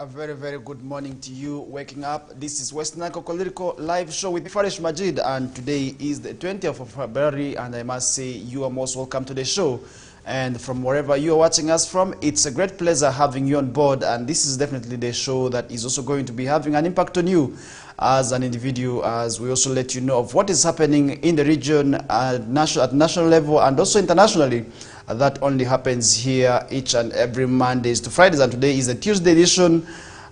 a very good morning to you waking up. This is Western Kokoliriko live show with Farish Majid, and today is the 20th of February, and I must say you are most welcome to the show. And from wherever you are watching us from, it's a great pleasure having you on board, and this is definitely the show that is also going to be having an impact on you as an individual, as we also let you know of what is happening in the region at national level and also internationally. That only happens here each and every Mondays to Fridays, and today is the Tuesday edition,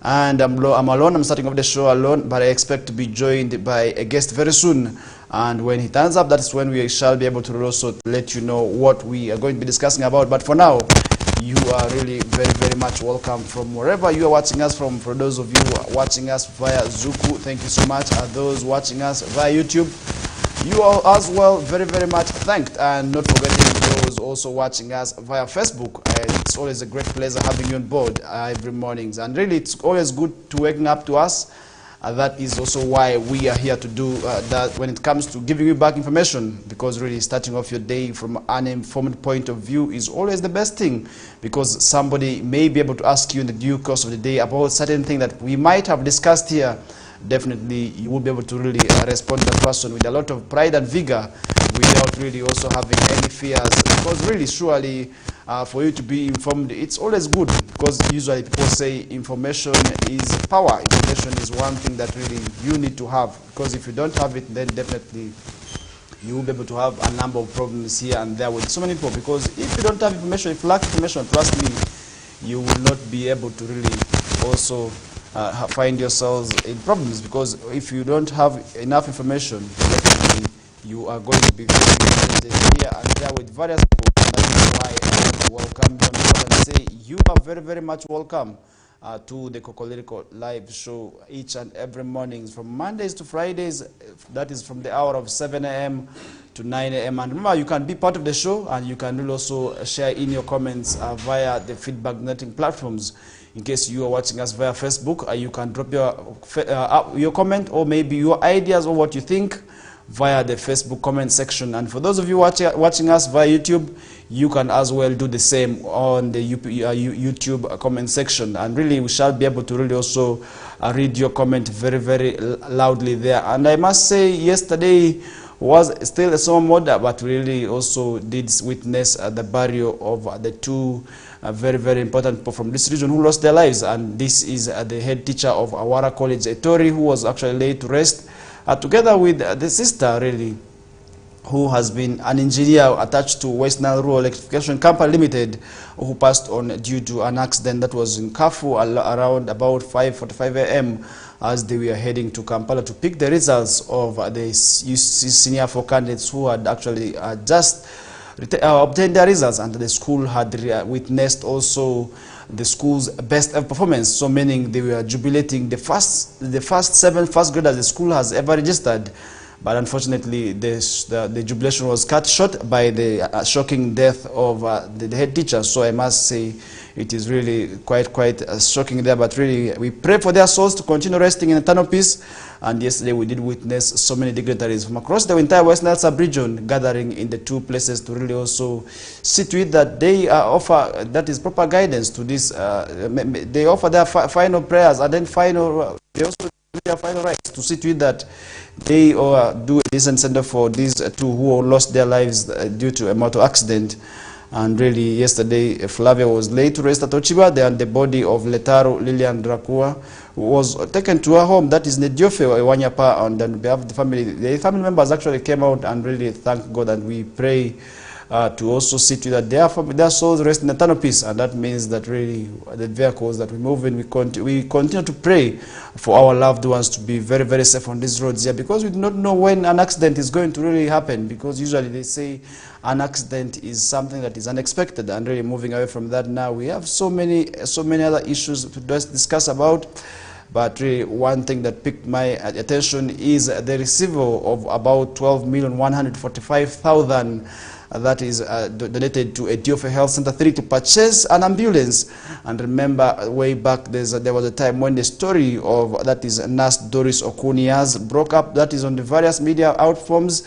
and I'm alone. I'm starting off the show alone, but I expect to be joined by a guest very soon, and when he turns up, that's when we shall be able to also let you know what we are going to be discussing about. But for now, you are really very much welcome from wherever you are watching us from. For those of you who are watching us via Zuku, thank you so much. And those watching us via YouTube, you are as well very much thanked. And not forgetting those also watching us via Facebook. It's always a great pleasure having you on board every mornings, and really it's always good to waking up to us. That is also why we are here to do that when it comes to giving you back information, because really starting off your day from an informed point of view is always the best thing, because somebody may be able to ask you in the due course of the day about certain thing that we might have discussed here. Definitely you will be able to really respond to the person with a lot of pride and vigor, without really also having any fears, because really surely for you to be informed, it's always good, because usually people say information is power. Information is one thing that really you need to have, because if you don't have it, then definitely you will be able to have a number of problems here and there with so many people. Because if you don't have information, if you lack information, trust me, you will not be able to really also find yourselves in problems, because if you don't have enough information, definitely you are going to be here and there with various people. And that is why I welcome you on board and say you are very much welcome to the Kokoliriko live show each and every morning from Mondays to Fridays. That is from the hour of 7 a.m. to 9 a.m. And remember, you can be part of the show, and you can really also share in your comments via the feedback netting platforms. In case you are watching us via Facebook, you can drop your comment, or maybe your ideas or what you think via the Facebook comment section. And for those of you watching us via YouTube, you can as well do the same on the YouTube comment section. And really, we shall be able to really also read your comment very loudly there. And I must say, yesterday was still a summer mode, but really also did witness the burial of the two very important people from this region who lost their lives. And this is the head teacher of Awara College, Etori, who was actually laid to rest, together with the sister, really, who has been an engineer attached to West Nile Rural Electrification Company Limited, who passed on due to an accident that was in Kafu around about 5:45 a.m. as they were heading to Kampala to pick the results of the senior 4 candidates who had actually just obtained their results, and the school had witnessed also the school's best ever performance. So meaning they were jubilating the first 7 first graders the school has ever registered. But unfortunately, the jubilation was cut short by the shocking death of the head teacher. So I must say, it is really quite shocking there. But really, we pray for their souls to continue resting in eternal peace. And yesterday, we did witness so many dignitaries from across the entire West Nile sub-region gathering in the two places to really also see to it that they offer that is proper guidance to this. They offer their final prayers, and then they also do their final rites to see to it that they do a decent center for these two who lost their lives due to a motor accident. And really, yesterday, Flavia was laid to rest at Ochiba. Then the body of Letaro Lilian Dracua was taken to her home, that is Nediofe Wanyapa, and on behalf of the family members actually came out and really thank God, and we pray to also see to that their souls rest in eternal peace. And that means that really the vehicles that we move in, we continue to pray for our loved ones to be very safe on these roads here, because we do not know when an accident is going to really happen, because usually they say an accident is something that is unexpected. And really moving away from that, now we have so many other issues to discuss about. But really, one thing that piqued my attention is the receival of about 12,145,000 that is donated to Etiofe Health Center 3 to purchase an ambulance. And remember, way back there was a time when the story of that is Nurse Doris Okunias broke up, that is on the various media outforms.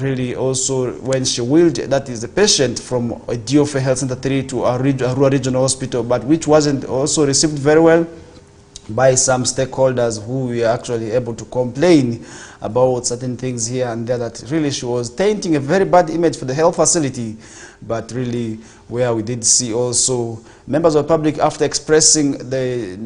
Really also when she wheeled, that is the patient from Etiofe Health Center 3 to a rural regional hospital, but which wasn't also received very well. by some stakeholders who were actually able to complain about certain things here and there, that really she was tainting a very bad image for the health facility. But really, where we did see also members of the public, after expressing their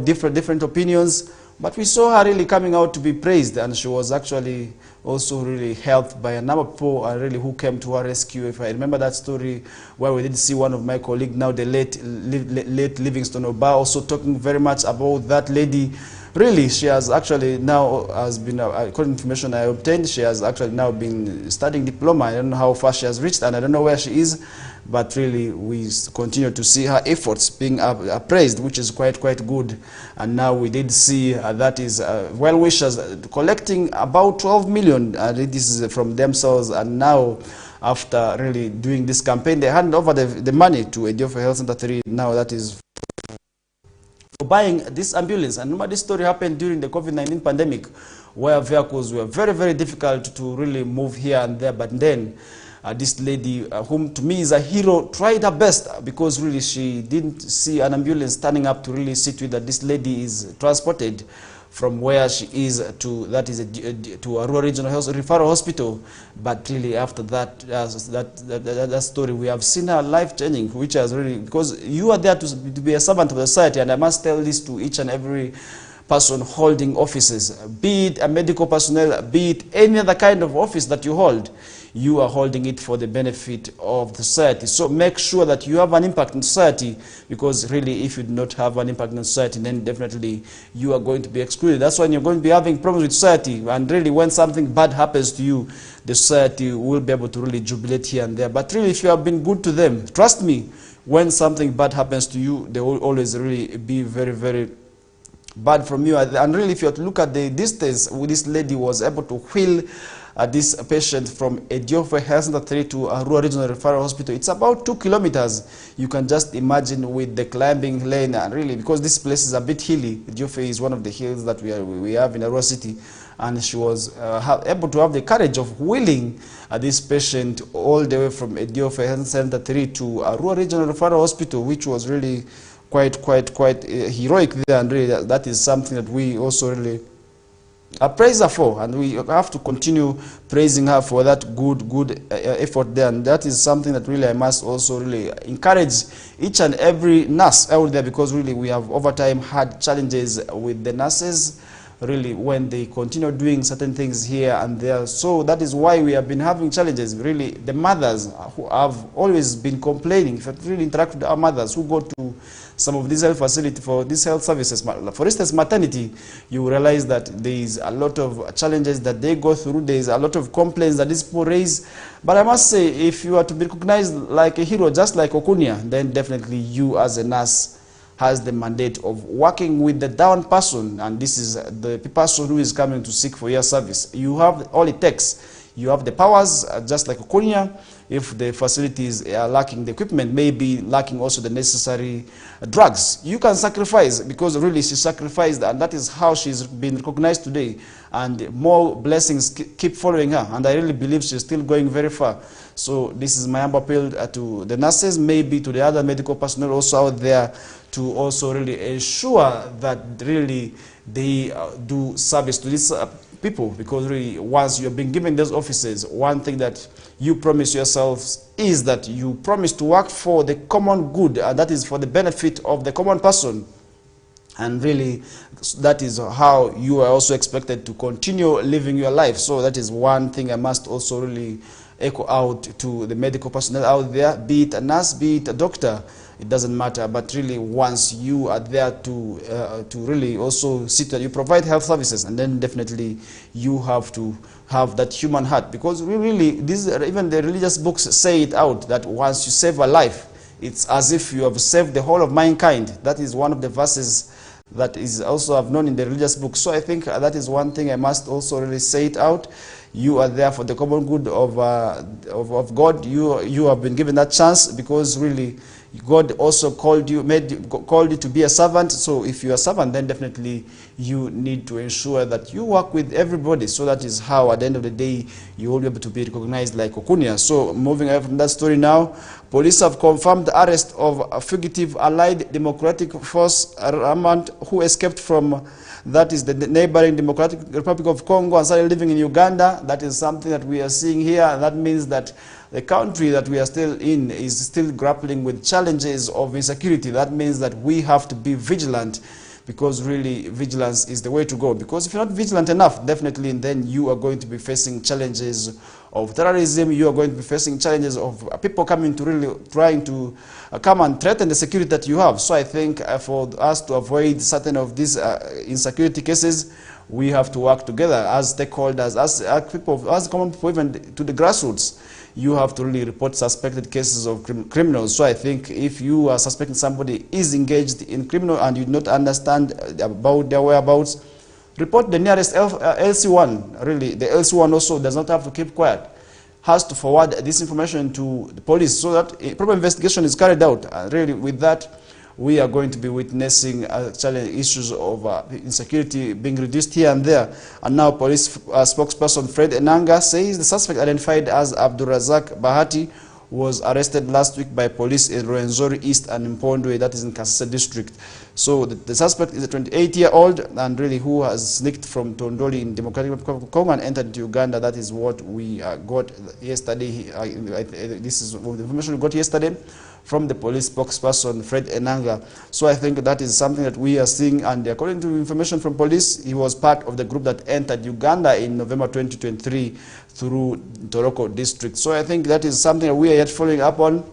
different opinions, but we saw her really coming out to be praised, and she was actually also really helped by a number of people really who came to her rescue. If I remember that story, where we did see one of my colleagues, now the late Livingston Oba, also talking very much about that lady. Really, she has actually now has been, according to information I obtained, she has actually now been studying diploma. I don't know how far she has reached, and I don't know where she is, but really we continue to see her efforts being appraised, which is quite good. And now we did see that is well-wishers collecting about 12 million. This is from themselves, and now after really doing this campaign, they hand over the money to Ediofo Health Center 3. Now that is for buying this ambulance. And remember, this story happened during the COVID-19 pandemic, where vehicles were very difficult to really move here and there. But then this lady, whom to me is a hero, tried her best, because really she didn't see an ambulance standing up to really see to it that this lady is transported from where she is to, that is to a rural regional health referral hospital. But really after that, that story, we have seen her life changing, which has really, because you are there to be a servant of the society, and I must tell this to each and every person holding offices, be it a medical personnel, be it any other kind of office that you hold. You are holding it for the benefit of the society. So make sure that you have an impact in society, because really if you do not have an impact in society, then definitely you are going to be excluded. That's when you're going to be having problems with society. And really when something bad happens to you, the society will be able to really jubilate here and there. But really if you have been good to them, trust me, when something bad happens to you, they will always really be very bad from you. And really if you look at the distance, this lady was able to wheel this patient from Ediofo Health Center 3 to a rural regional referral hospital. It's about 2 kilometers. You can just imagine with the climbing lane, and really because this place is a bit hilly. Ediofo is one of the hills that we have in a rural city, and she was able to have the courage of wheeling this patient all the way from Ediofo Health Center 3 to a rural regional referral hospital, which was really quite heroic there. And really that is something that we also really praise her for, and we have to continue praising her for that good effort there. And that is something that really I must also really encourage each and every nurse out there, because really we have over time had challenges with the nurses, really when they continue doing certain things here and there. So that is why we have been having challenges. Really the mothers who have always been complaining, if you really interact with our mothers who go to some of these health facilities for these health services, for instance maternity, you realize that there is a lot of challenges that they go through. There is a lot of complaints that these people raise. But I must say, if you are to be recognized like a hero, just like Okunia, then definitely you as a nurse has the mandate of working with the down person, and this is the person who is coming to seek for your service. You have all it takes. You have the powers, just like Okunia. If the facilities are lacking the equipment, maybe lacking also the necessary drugs, you can sacrifice, because really she sacrificed, and that is how she's been recognized today. And more blessings keep following her, and I really believe she's still going very far. So this is my humble appeal to the nurses, maybe to the other medical personnel also out there, to also really ensure that really they do service to these people, because really once you have been given those offices, one thing that you promise yourselves is that you promise to work for the common good, and that is for the benefit of the common person. And really that is how you are also expected to continue living your life. So that is one thing I must also really echo out to the medical personnel out there, be it a nurse, be it a doctor, it doesn't matter. But really once you are there to really also see that you provide health services, and then definitely you have to have that human heart, because we really, even the religious books say it out, that once you save a life, it's as if you have saved the whole of mankind. That is one of the verses that is also I've known in the religious books. So I think that is one thing I must also really say it out. You are there for the common good of God. You have been given that chance, because really God also called you to be a servant. So if you're a servant, then definitely you need to ensure that you work with everybody. So that is how at the end of the day you will be able to be recognized like Okunia. So moving away from that story now, police have confirmed the arrest of a fugitive Allied Democratic Force Ramant who escaped from that is the neighboring Democratic Republic of Congo and started living in Uganda. That is something that we are seeing here. That means that the country that we are still in is still grappling with challenges of insecurity. That means that we have to be vigilant, because really vigilance is the way to go. Because if you're not vigilant enough, definitely then you are going to be facing challenges of terrorism. You are going to be facing challenges of people coming to really trying to come and threaten the security that you have. So I think for us to avoid certain of these insecurity cases, we have to work together as stakeholders, as people, as common people, even to the grassroots. You have to really report suspected cases of criminals. So I think if you are suspecting somebody is engaged in criminal and you do not understand about their whereabouts, report the nearest LC1. Really, the LC1 also does not have to keep quiet, has to forward this information to the police so that a proper investigation is carried out. Really, with that, we are going to be witnessing issues of insecurity being reduced here and there. And now police spokesperson Fred Enanga says the suspect, identified as Abdurazak Bahati, was arrested last week by police in Rwenzori East and Mpondwe, that is in Kasese district. So the suspect is a 28-year-old and really who has sneaked from Tondoli in Democratic Republic of Congo and entered into Uganda. That is what we got yesterday. This is the information we got yesterday from the police spokesperson Fred Enanga. So I think that is something that we are seeing, and according to information from police, he was part of the group that entered Uganda in November 2023 through Toroko district. So I think that is something that we are yet following up on.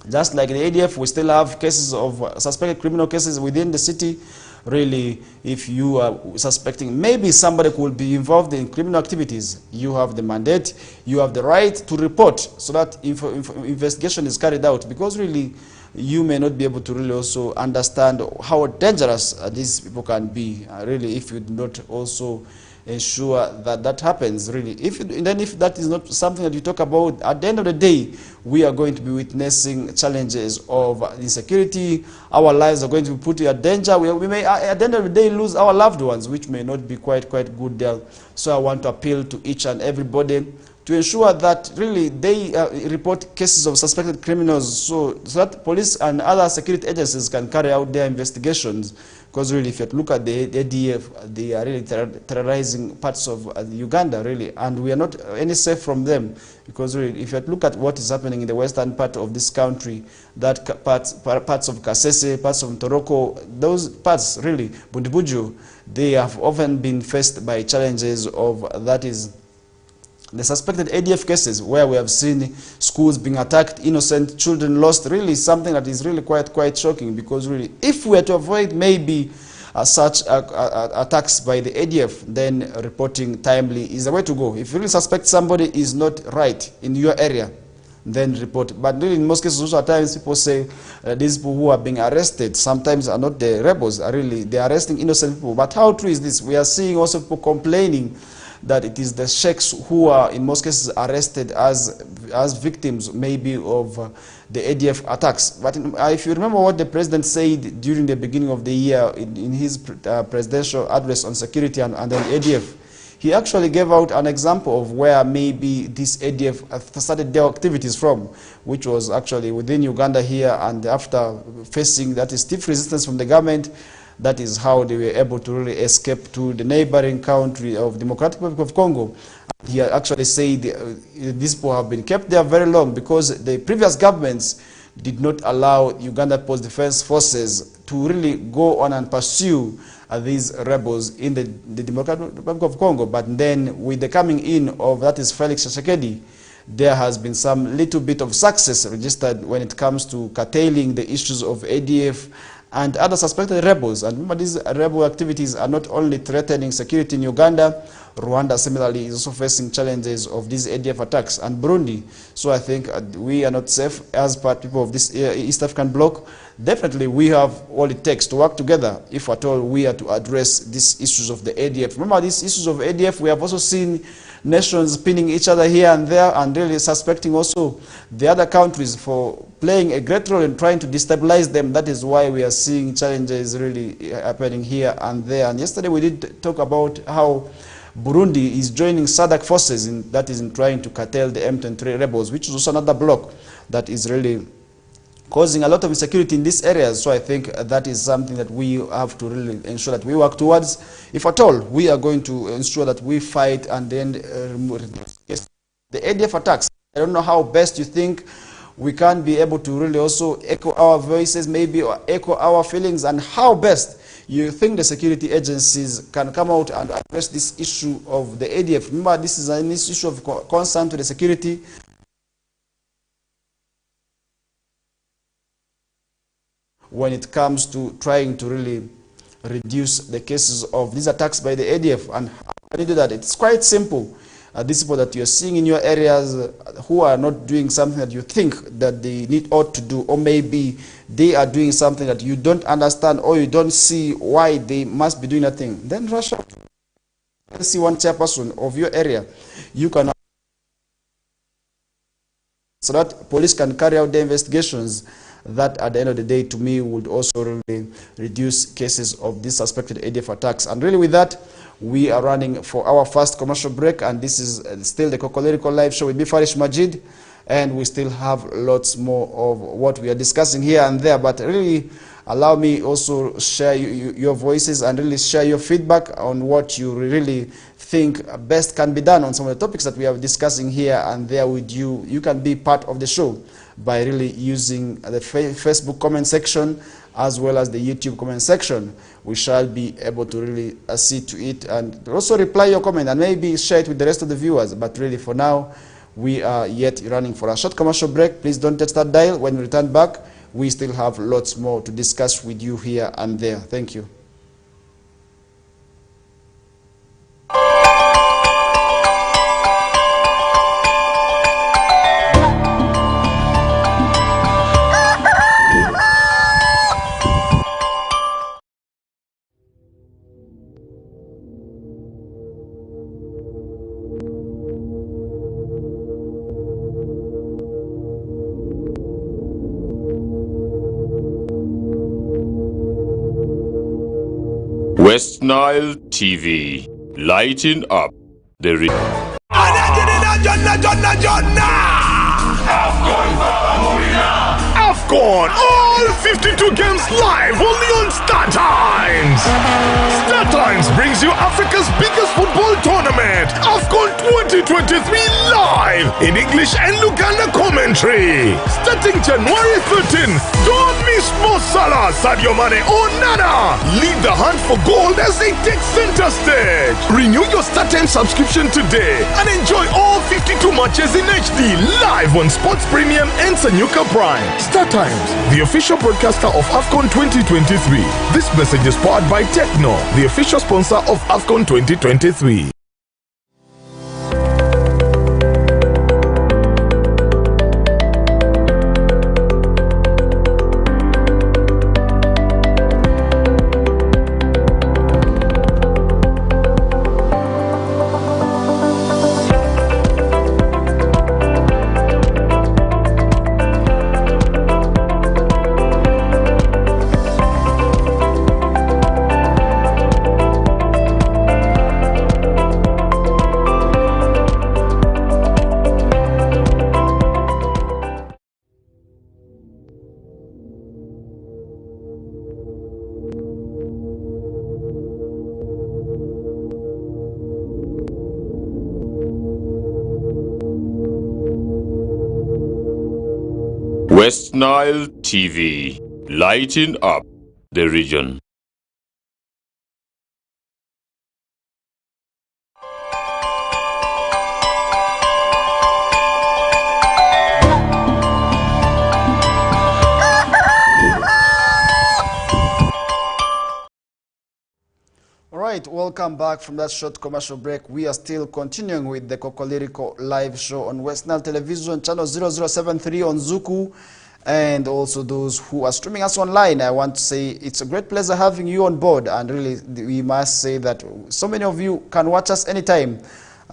Just like the ADF, we still have cases of suspected criminal cases within the city. Really, if you are suspecting maybe somebody could be involved in criminal activities, you have the mandate, you have the right to report so that investigation is carried out, because really you may not be able to really also understand how dangerous these people can be, really, if you do not also ensure that that happens. Really, if that is not something that you talk about, at the end of the day, we are going to be witnessing challenges of insecurity. Our lives are going to be put in danger. We may, at the end of the day, lose our loved ones, which may not be quite good there. So I want to appeal to each and everybody to ensure that really they report cases of suspected criminals, so that police and other security agencies can carry out their investigations. Because really, if you look at the ADF, they are really terrorizing parts of Uganda, really, and we are not any safe from them. Because really, if you look at what is happening in the western part of this country, that parts of Kasese, parts of Toroko, those parts, really, Bundibuju, they have often been faced by challenges of, that is, the suspected ADF cases, where we have seen schools being attacked, innocent children lost. Really something that is really quite shocking, because really, if we are to avoid maybe such attacks by the ADF, then reporting timely is the way to go. If you really suspect somebody is not right in your area, then report. But really, in most cases, also at times people say these people who are being arrested sometimes are not the rebels, are really, they are arresting innocent people. But how true is this? We are seeing also people complaining that it is the sheikhs who are in most cases arrested as victims maybe of the ADF attacks. But if you remember what the president said during the beginning of the year in his presidential address on security and then ADF, he actually gave out an example of where maybe this ADF started their activities from, which was actually within Uganda here, and after facing that is stiff resistance from the government, that is how they were able to really escape to the neighboring country of Democratic Republic of Congo. He actually said these people have been kept there very long because the previous governments did not allow Uganda Post Defense Forces to really go on and pursue these rebels in the Democratic Republic of Congo. But then with the coming in of, that is, Felix Tshisekedi, there has been some little bit of success registered when it comes to curtailing the issues of ADF and other suspected rebels. And remember, these rebel activities are not only threatening security in Uganda, Rwanda similarly is also facing challenges of these ADF attacks, and Burundi. So I think we are not safe as people of this East African bloc. Definitely we have all it takes to work together if at all we are to address these issues of the ADF. Remember, these issues of ADF, we have also seen nations pinning each other here and there and really suspecting also the other countries for playing a great role in trying to destabilize them. That is why we are seeing challenges really happening here and there. And yesterday we did talk about how Burundi is joining SADC forces in trying to curtail the M23 rebels, which is also another bloc that is really causing a lot of insecurity in these areas. So I think that is something that we have to really ensure that we work towards. If at all, we are going to ensure that we fight and then the ADF attacks. I don't know how best you think we can be able to really also echo our voices, maybe, or echo our feelings, and how best you think the security agencies can come out and address this issue of the ADF. Remember, this is an issue of concern to the security. When it comes to trying to really reduce the cases of these attacks by the ADF. And how can you do that? It's quite simple. These people that you're seeing in your areas who are not doing something that you think that they ought to do, or maybe they are doing something that you don't understand or you don't see why they must be doing that thing, then rush out. See one chairperson of your area. You can, so that police can carry out the investigations. That at the end of the day, to me, would also really reduce cases of these suspected ADF attacks. And really with that, we are running for our first commercial break, and this is still the Kokoliriko live show with Farish Majid, and we still have lots more of what we are discussing here and there. But really, allow me also share your voices and really share your feedback on what you really think best can be done on some of the topics that we are discussing here and there with you. You can be part of the show by really using the Facebook comment section as well as the YouTube comment section. We shall be able to really see to it and also reply your comment and maybe share it with the rest of the viewers. But really for now, we are yet running for a short commercial break. Please don't touch that dial. When we return back, we still have lots more to discuss with you here and there. Thank you. West Nile TV, lighting up the AFCON, all 52 games live only on Star Times. Star Times brings you Africa's biggest football tournament, AFCON 2023 live in English and Luganda commentary. Starting January 13, don't miss Mo Salah, Sadio Mane or Nana. Lead the hunt for gold as they take center stage. Renew your Star Times subscription today and enjoy all 52 matches in HD live on Sports Premium and Sanyuka Prime. Star Times, the official broadcaster of AFCON 2023. This message is powered by Techno, the official sponsor of AFCON 2023. West Nile TV, lighting up the region. All right, welcome back from that short commercial break. We are still continuing with the Kokoliriko live show on West Nile Television, channel 0073 on Zuku, and also those who are streaming us online. I want to say it's a great pleasure having you on board, and really we must say that so many of you can watch us anytime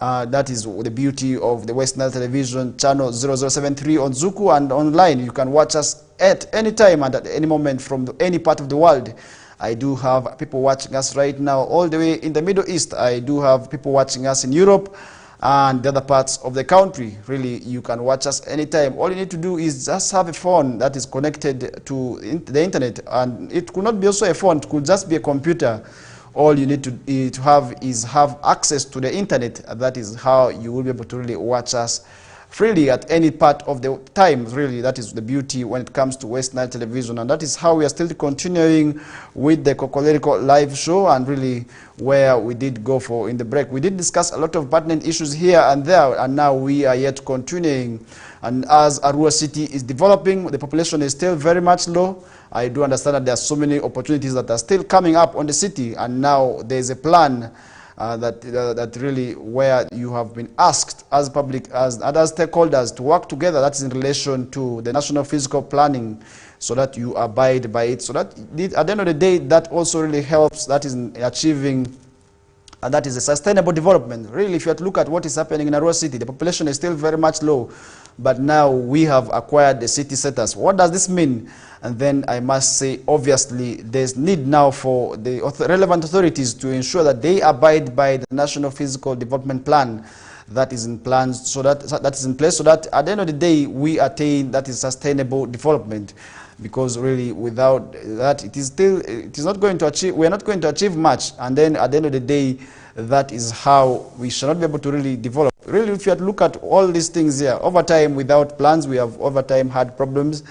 That is the beauty of the West Nile Television channel 0073 on Zuku, and online you can watch us at any time and at any moment from any part of the world. I do have people watching us right now all the way in the Middle East. I do have people watching us in Europe and the other parts of the country. Really, you can watch us anytime. All you need to do is just have a phone that is connected to the internet, and it could not be also a phone, it could just be a computer. All you need to have is have access to the internet. That is how you will be able to really watch us freely at any part of the time. Really, that is the beauty when it comes to West Nile Television, and that is how we are still continuing with the Kokoliriko live show, and really where we did go for in the break. We did discuss a lot of pertinent issues here and there, and now we are yet continuing. And as Arua City is developing, the population is still very much low. I do understand that there are so many opportunities that are still coming up on the city, and now there is a plan that really where you have been asked as public, as other stakeholders to work together. That is in relation to the national physical planning, so that you abide by it. So that at the end of the day, that also really helps. That is in achieving, and that is a sustainable development. Really, if you have to look at what is happening in Arua City, the population is still very much low, but now we have acquired the city status. What does this mean? And then I must say, obviously, there's need now for the relevant authorities to ensure that they abide by the National Physical Development Plan that is in plans, so that is in place, so that at the end of the day we attain that is sustainable development. Because really, without that, it is not going to achieve. We are not going to achieve much. And then at the end of the day, that is how we shall not be able to really develop. Really, if you have to look at all these things here, over time, without plans, we have over time had problems.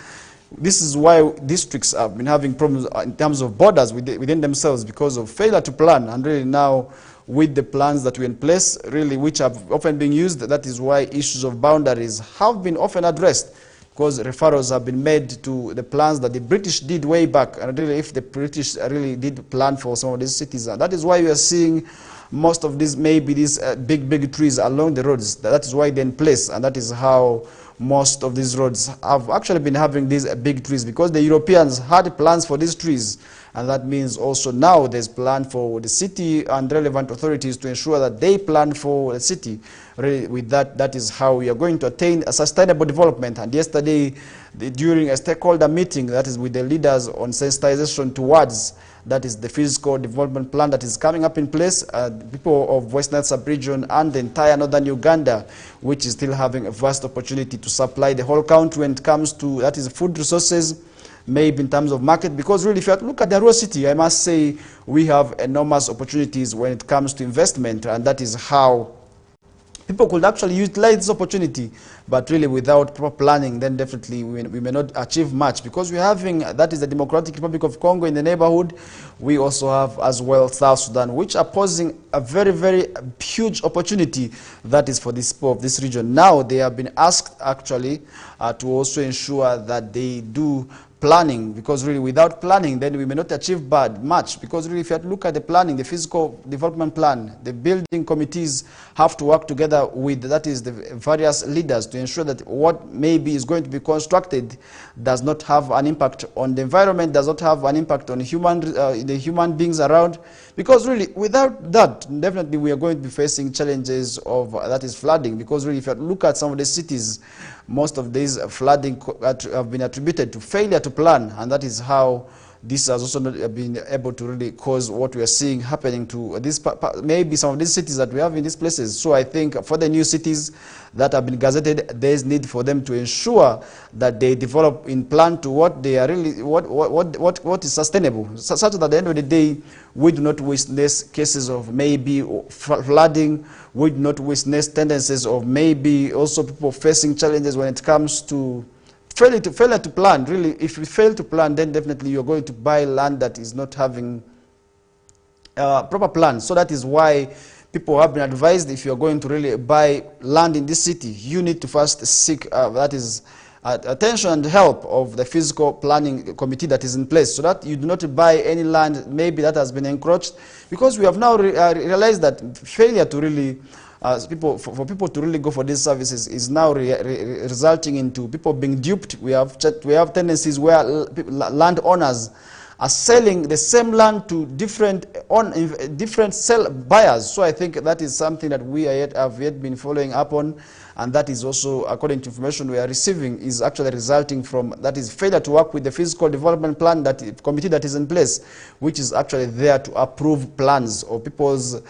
This is why districts have been having problems in terms of borders within themselves, because of failure to plan. And really now, with the plans that were in place, really, which have often been used, that is why issues of boundaries have been often addressed, because referrals have been made to the plans that the British did way back. And really, if the British really did plan for some of these cities, and that is why we are seeing most of these, maybe these big trees along the roads. That is why they're in place, and that is how most of these roads have actually been having these big trees, because the Europeans had plans for these trees. And that means also now there's plan for the city and relevant authorities to ensure that they plan for the city. Really, with that, that is how we are going to attain a sustainable development. And yesterday, during a stakeholder meeting, that is with the leaders on sensitization towards, that is the physical development plan that is coming up in place, people of West Nile sub-region and the entire northern Uganda, which is still having a vast opportunity to supply the whole country when it comes to, that is, food resources, maybe in terms of market. Because really, if you look at the Arua City, I must say we have enormous opportunities when it comes to investment, and that is how people could actually utilize this opportunity. But really, without proper planning, then definitely we may not achieve much, because we're having, that is the Democratic Republic of Congo in the neighborhood. We also have as well South Sudan, which are posing a very huge opportunity that is for this people of this region. Now they have been asked actually to also ensure that they do planning, because really without planning then we may not achieve much. Because really, if you look at the planning, the physical development plan, the building committees have to work together with, that is, the various leaders to ensure that what maybe is going to be constructed does not have an impact on the environment, does not have an impact on the human beings around. Because really, without that, definitely we are going to be facing challenges of, that is, flooding. Because really, if you look at some of the cities, most of these flooding have been attributed to failure to plan, and that is how this has also not been able to really cause what we are seeing happening to this, maybe some of these cities that we have in these places. So I think for the new cities that have been gazetted, there is need for them to ensure that they develop in plan to what they are really, what is sustainable, such that at the end of the day, we do not witness cases of maybe flooding, we do not witness tendencies of maybe also people facing challenges when it comes to failure to plan. Really, if you fail to plan, then definitely you're going to buy land that is not having proper plan. So that is why people have been advised, if you're going to really buy land in this city, you need to first seek, that is, attention and help of the physical planning committee that is in place, so that you do not buy any land maybe that has been encroached. Because we have now realized that failure to really for people to really go for these services is now resulting into people being duped. We have tendencies where landowners are selling the same land to different sell buyers. So I think that is something that we have yet been following up on, and that is also, according to information we are receiving, is actually resulting from, that is, failure to work with the physical development plan, that committee that is in place, which is actually there to approve plans of people's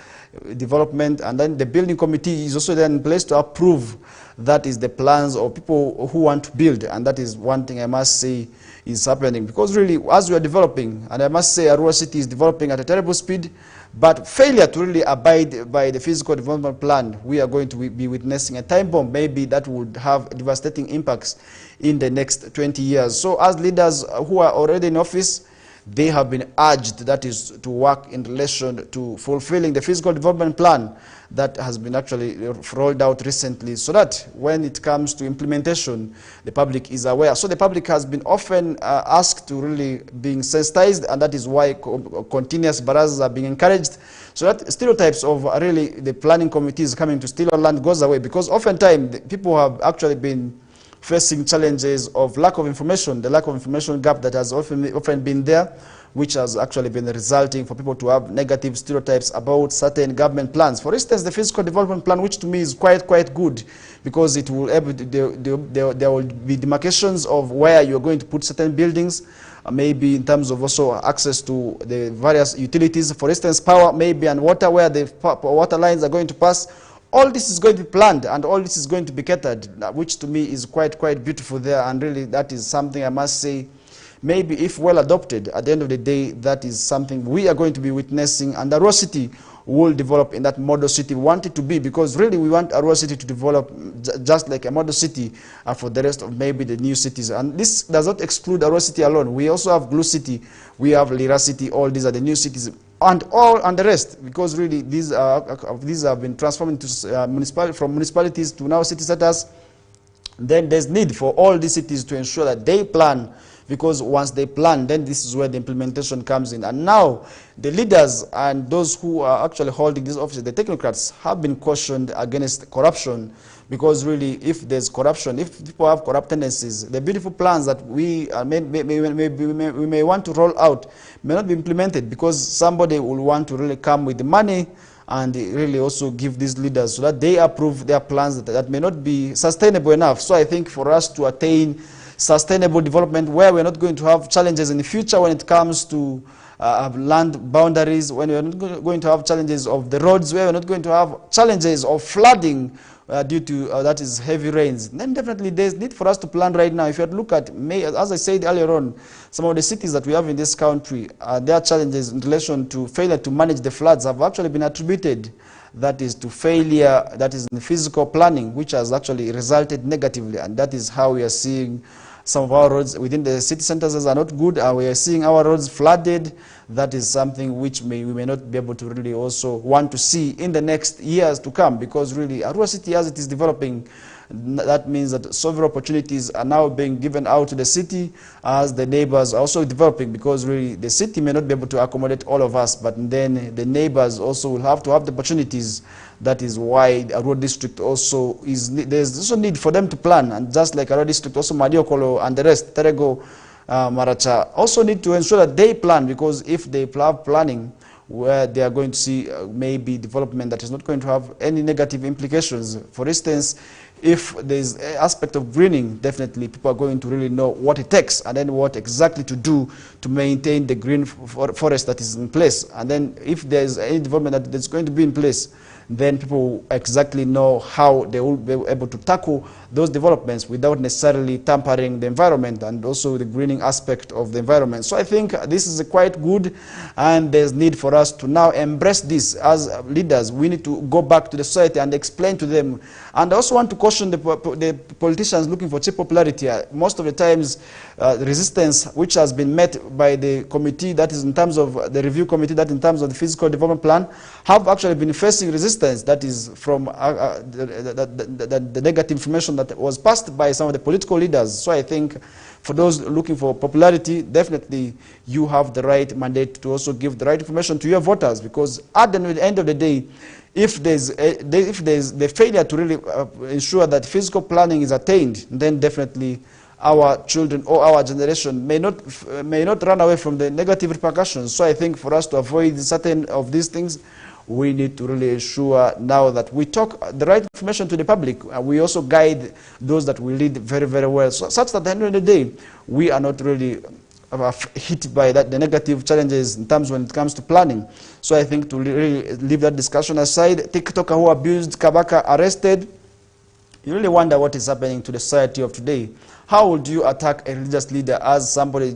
development, and then the building committee is also there in place to approve, that is, the plans of people who want to build. And that is one thing I must say is happening, because really, as we are developing, and I must say Arua City is developing at a terrible speed, but failure to really abide by the physical development plan, we are going to be witnessing a time bomb, maybe that would have devastating impacts in the next 20 years. So as leaders who are already in office, they have been urged, that is, to work in relation to fulfilling the physical development plan that has been actually rolled out recently, so that when it comes to implementation, the public is aware. So the public has been often asked to really being sensitized, and that is why continuous barazas are being encouraged, so that stereotypes of really the planning committees coming to steal our land goes away, because oftentimes people have actually been facing challenges of lack of information, the lack of information gap that has often been there, which has actually been resulting for people to have negative stereotypes about certain government plans. For instance, the physical development plan, which to me is quite good, because it will there will be demarcations of where you're going to put certain buildings, maybe in terms of also access to the various utilities, for instance, power maybe, and water, where the water lines are going to pass. All this is going to be planned, and all this is going to be catered, which to me is quite beautiful there. And really, that is something I must say, maybe if well adopted, at the end of the day, that is something we are going to be witnessing, and Arua City will develop in that model city we want it to be, because really we want Arua City to develop just like a model city for the rest of maybe the new cities. And this does not exclude Arua City alone. We also have Glue City, we have Lira City, all these are the new cities, and the rest, because really these have been transformed into from municipalities to now city centers. Then there's need for all these cities to ensure that they plan, because once they plan, then this is where the implementation comes in. And now the leaders and those who are actually holding these offices, the technocrats, have been cautioned against corruption, because really, if there's corruption, if people have corrupt tendencies, the beautiful plans that we may want to roll out may not be implemented, because somebody will want to really come with the money and really also give these leaders so that they approve their plans that may not be sustainable enough. So I think for us to attain sustainable development, where we're not going to have challenges in the future when it comes to land boundaries, when we're not going to have challenges of the roads, where we're not going to have challenges of flooding due to that is heavy rains, then definitely there's need for us to plan right now. If you look at, as I said earlier on, some of the cities that we have in this country, their challenges in relation to failure to manage the floods have actually been attributed, that is, to failure that is in physical planning, which has actually resulted negatively. And that is how we are seeing some of our roads within the city centers are not good. We are seeing our roads flooded. That is something which we may not be able to really also want to see in the next years to come, because really Arua City, as it is developing, that means that several opportunities are now being given out to the city as the neighbors are also developing, because really the city may not be able to accommodate all of us, but then the neighbors also will have to have the opportunities. That is why Arua district also there's also need for them to plan, and just like Arua district, also Madiokolo and the rest, Terego, Maracha, also need to ensure that they plan, because if they have planning, where they are going to see maybe development that is not going to have any negative implications. For instance, if there's an aspect of greening, definitely people are going to really know what it takes, and then what exactly to do to maintain the green forest that is in place. And then if there's any development that's going to be in place, then people exactly know how they will be able to tackle those developments without necessarily tampering the environment and also the greening aspect of the environment. So I think this is quite good, and there's need for us to now embrace this as leaders. We need to go back to the society and explain to them. And I also want to caution the politicians looking for cheap popularity. Most of the times, the resistance which has been met by the committee, that is in terms of the review committee, that in terms of the physical development plan, have actually been facing resistance, that is from the negative information that was passed by some of the political leaders. So I think for those looking for popularity, definitely you have the right mandate to also give the right information to your voters, because at the end of the day, if there's the failure to really ensure that physical planning is attained, then definitely our children or our generation may not run away from the negative repercussions. So I think for us to avoid certain of these things, we need to really ensure now that we talk the right information to the public. We also guide those that we lead very, very well, so such that at the end of the day, we are not really hit by the negative challenges in terms when it comes to planning. So I think to really leave that discussion aside, TikToker who abused Kabaka arrested. You really wonder what is happening to the society of today. How would you attack a religious leader as somebody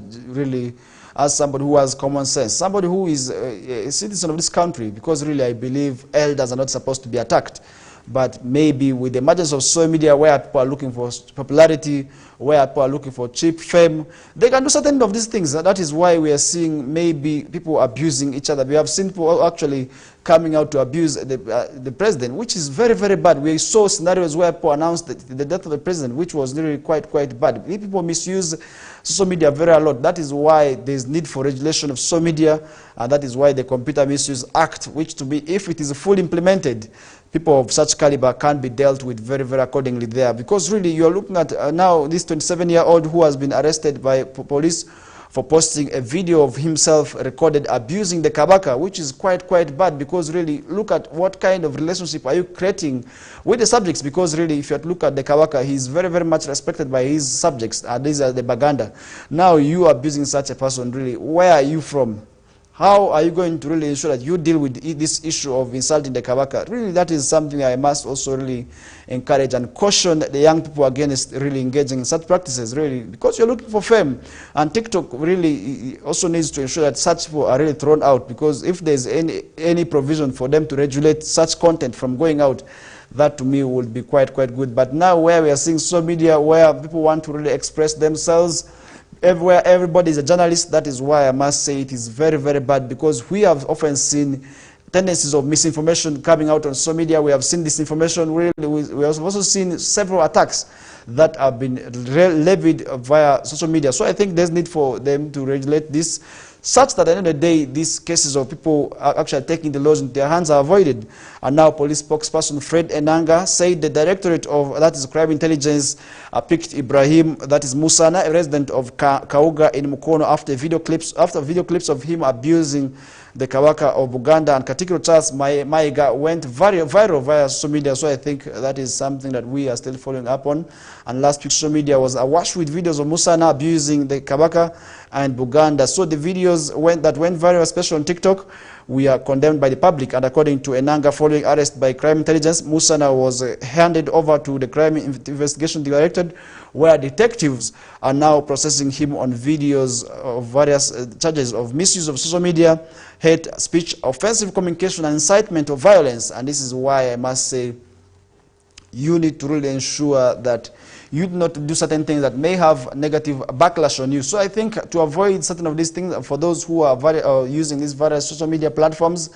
who has common sense, somebody who is a citizen of this country? Because really I believe elders are not supposed to be attacked. But maybe with the emergence of social media where people are looking for popularity, where people are looking for cheap fame, they can do certain of these things. That is why we are seeing maybe people abusing each other. We have seen people actually coming out to abuse the president, which is very, very bad. We saw scenarios where people announced the death of the president, which was really quite bad. People misuse social media very a lot. That is why there is need for regulation of social media, and that is why the Computer Misuse Act, which to be, if it is fully implemented, people of such caliber can be dealt with very, very accordingly there. Because really, you are looking at now this 27-year-old who has been arrested by police for posting a video of himself recorded abusing the Kabaka, which is quite bad. Because really, look at what kind of relationship are you creating with the subjects. Because really, if you look at the Kabaka, he is very, very much respected by his subjects. These are the Baganda. Now you abusing such a person, really, where are you from? How are you going to really ensure that you deal with this issue of insulting the Kabaka? Really, that is something I must also really encourage and caution the young people against really engaging in such practices, really, because you're looking for fame. And TikTok really also needs to ensure that such people are really thrown out, because if there's any provision for them to regulate such content from going out, that to me would be quite good. But now where we are seeing social media where people want to really express themselves, everywhere everybody is a journalist, that is why I must say it is very, very bad, because we have often seen tendencies of misinformation coming out on social media. We have seen disinformation. We have also seen several attacks that have been levied via social media. So I think there's need for them to regulate this, such that at the end of the day, these cases of people actually taking the laws into their hands are avoided. And now police spokesperson Fred Enanga said the Directorate of, that is Crime Intelligence, picked Ibrahim, that is Musana, a resident of Kauga in Mukono, after video clips of him abusing the Kabaka of Buganda and Katikiro Charles Maiga went viral via social media. So I think that is something that we are still following up on. And last week, social media was awash with videos of Musana abusing the Kabaka and Buganda. So the videos that went viral, especially on TikTok, we are condemned by the public. And according to Enanga, following arrest by Crime Intelligence, Musana was handed over to the Crime Investigation Directorate, where detectives are now processing him on videos of various charges of misuse of social media, hate speech, offensive communication, and incitement of violence. And this is why I must say you need to really ensure that you do not do certain things that may have negative backlash on you. So I think to avoid certain of these things, for those who are using these various social media platforms,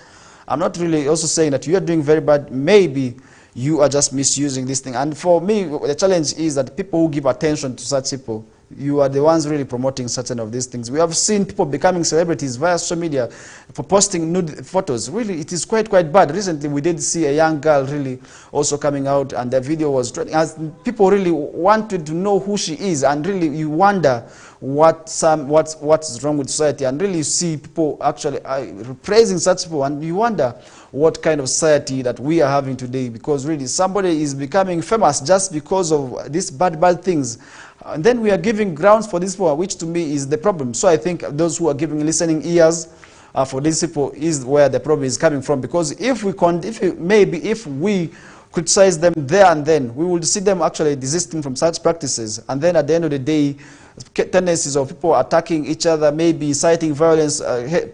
I'm not really also saying that you are doing very bad. Maybe you are just misusing this thing. And for me, the challenge is that people who give attention to such people, you are the ones really promoting certain of these things. We have seen people becoming celebrities via social media for posting nude photos. Really, it is quite bad. Recently, we did see a young girl really also coming out, and the video was trending. As people really wanted to know who she is, and really you wonder what's wrong with society. And really you see people actually praising such people, and you wonder what kind of society that we are having today, because really somebody is becoming famous just because of these bad things. And then we are giving grounds for this people, which to me is the problem. So I think those who are giving listening ears for these people is where the problem is coming from. Because if we criticize them there and then, we will see them actually desisting from such practices. And then at the end of the day, tendencies of people attacking each other, maybe inciting violence,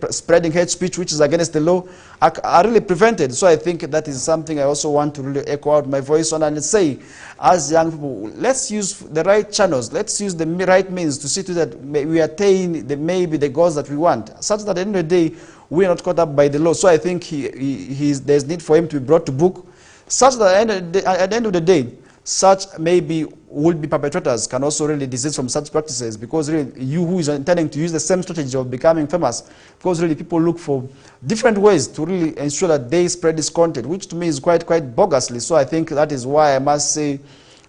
spreading hate speech, which is against the law, are really prevented. So I think that is something I also want to really echo out my voice on and say, as young people, let's use the right channels, let's use the right means to see to that we attain maybe the goals that we want, such that at the end of the day, we are not caught up by the law. So I think there's need for him to be brought to book, such that at the end of the day, such maybe would-be perpetrators can also really desist from such practices, because really you who is intending to use the same strategy of becoming famous, because really people look for different ways to really ensure that they spread this content, which to me is quite bogusly. So I think that is why I must say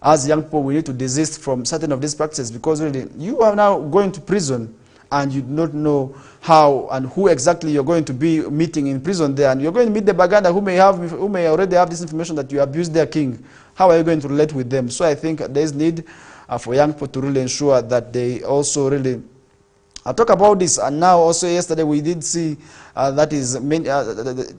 as young people, we need to desist from certain of these practices, because really you are now going to prison and you do not know how and who exactly you're going to be meeting in prison there, and you're going to meet the Baganda who may already have this information that you abused their king. How are you going to relate with them? So I think there is need for young people to really ensure that they also really talk about this. And now also yesterday we did see that is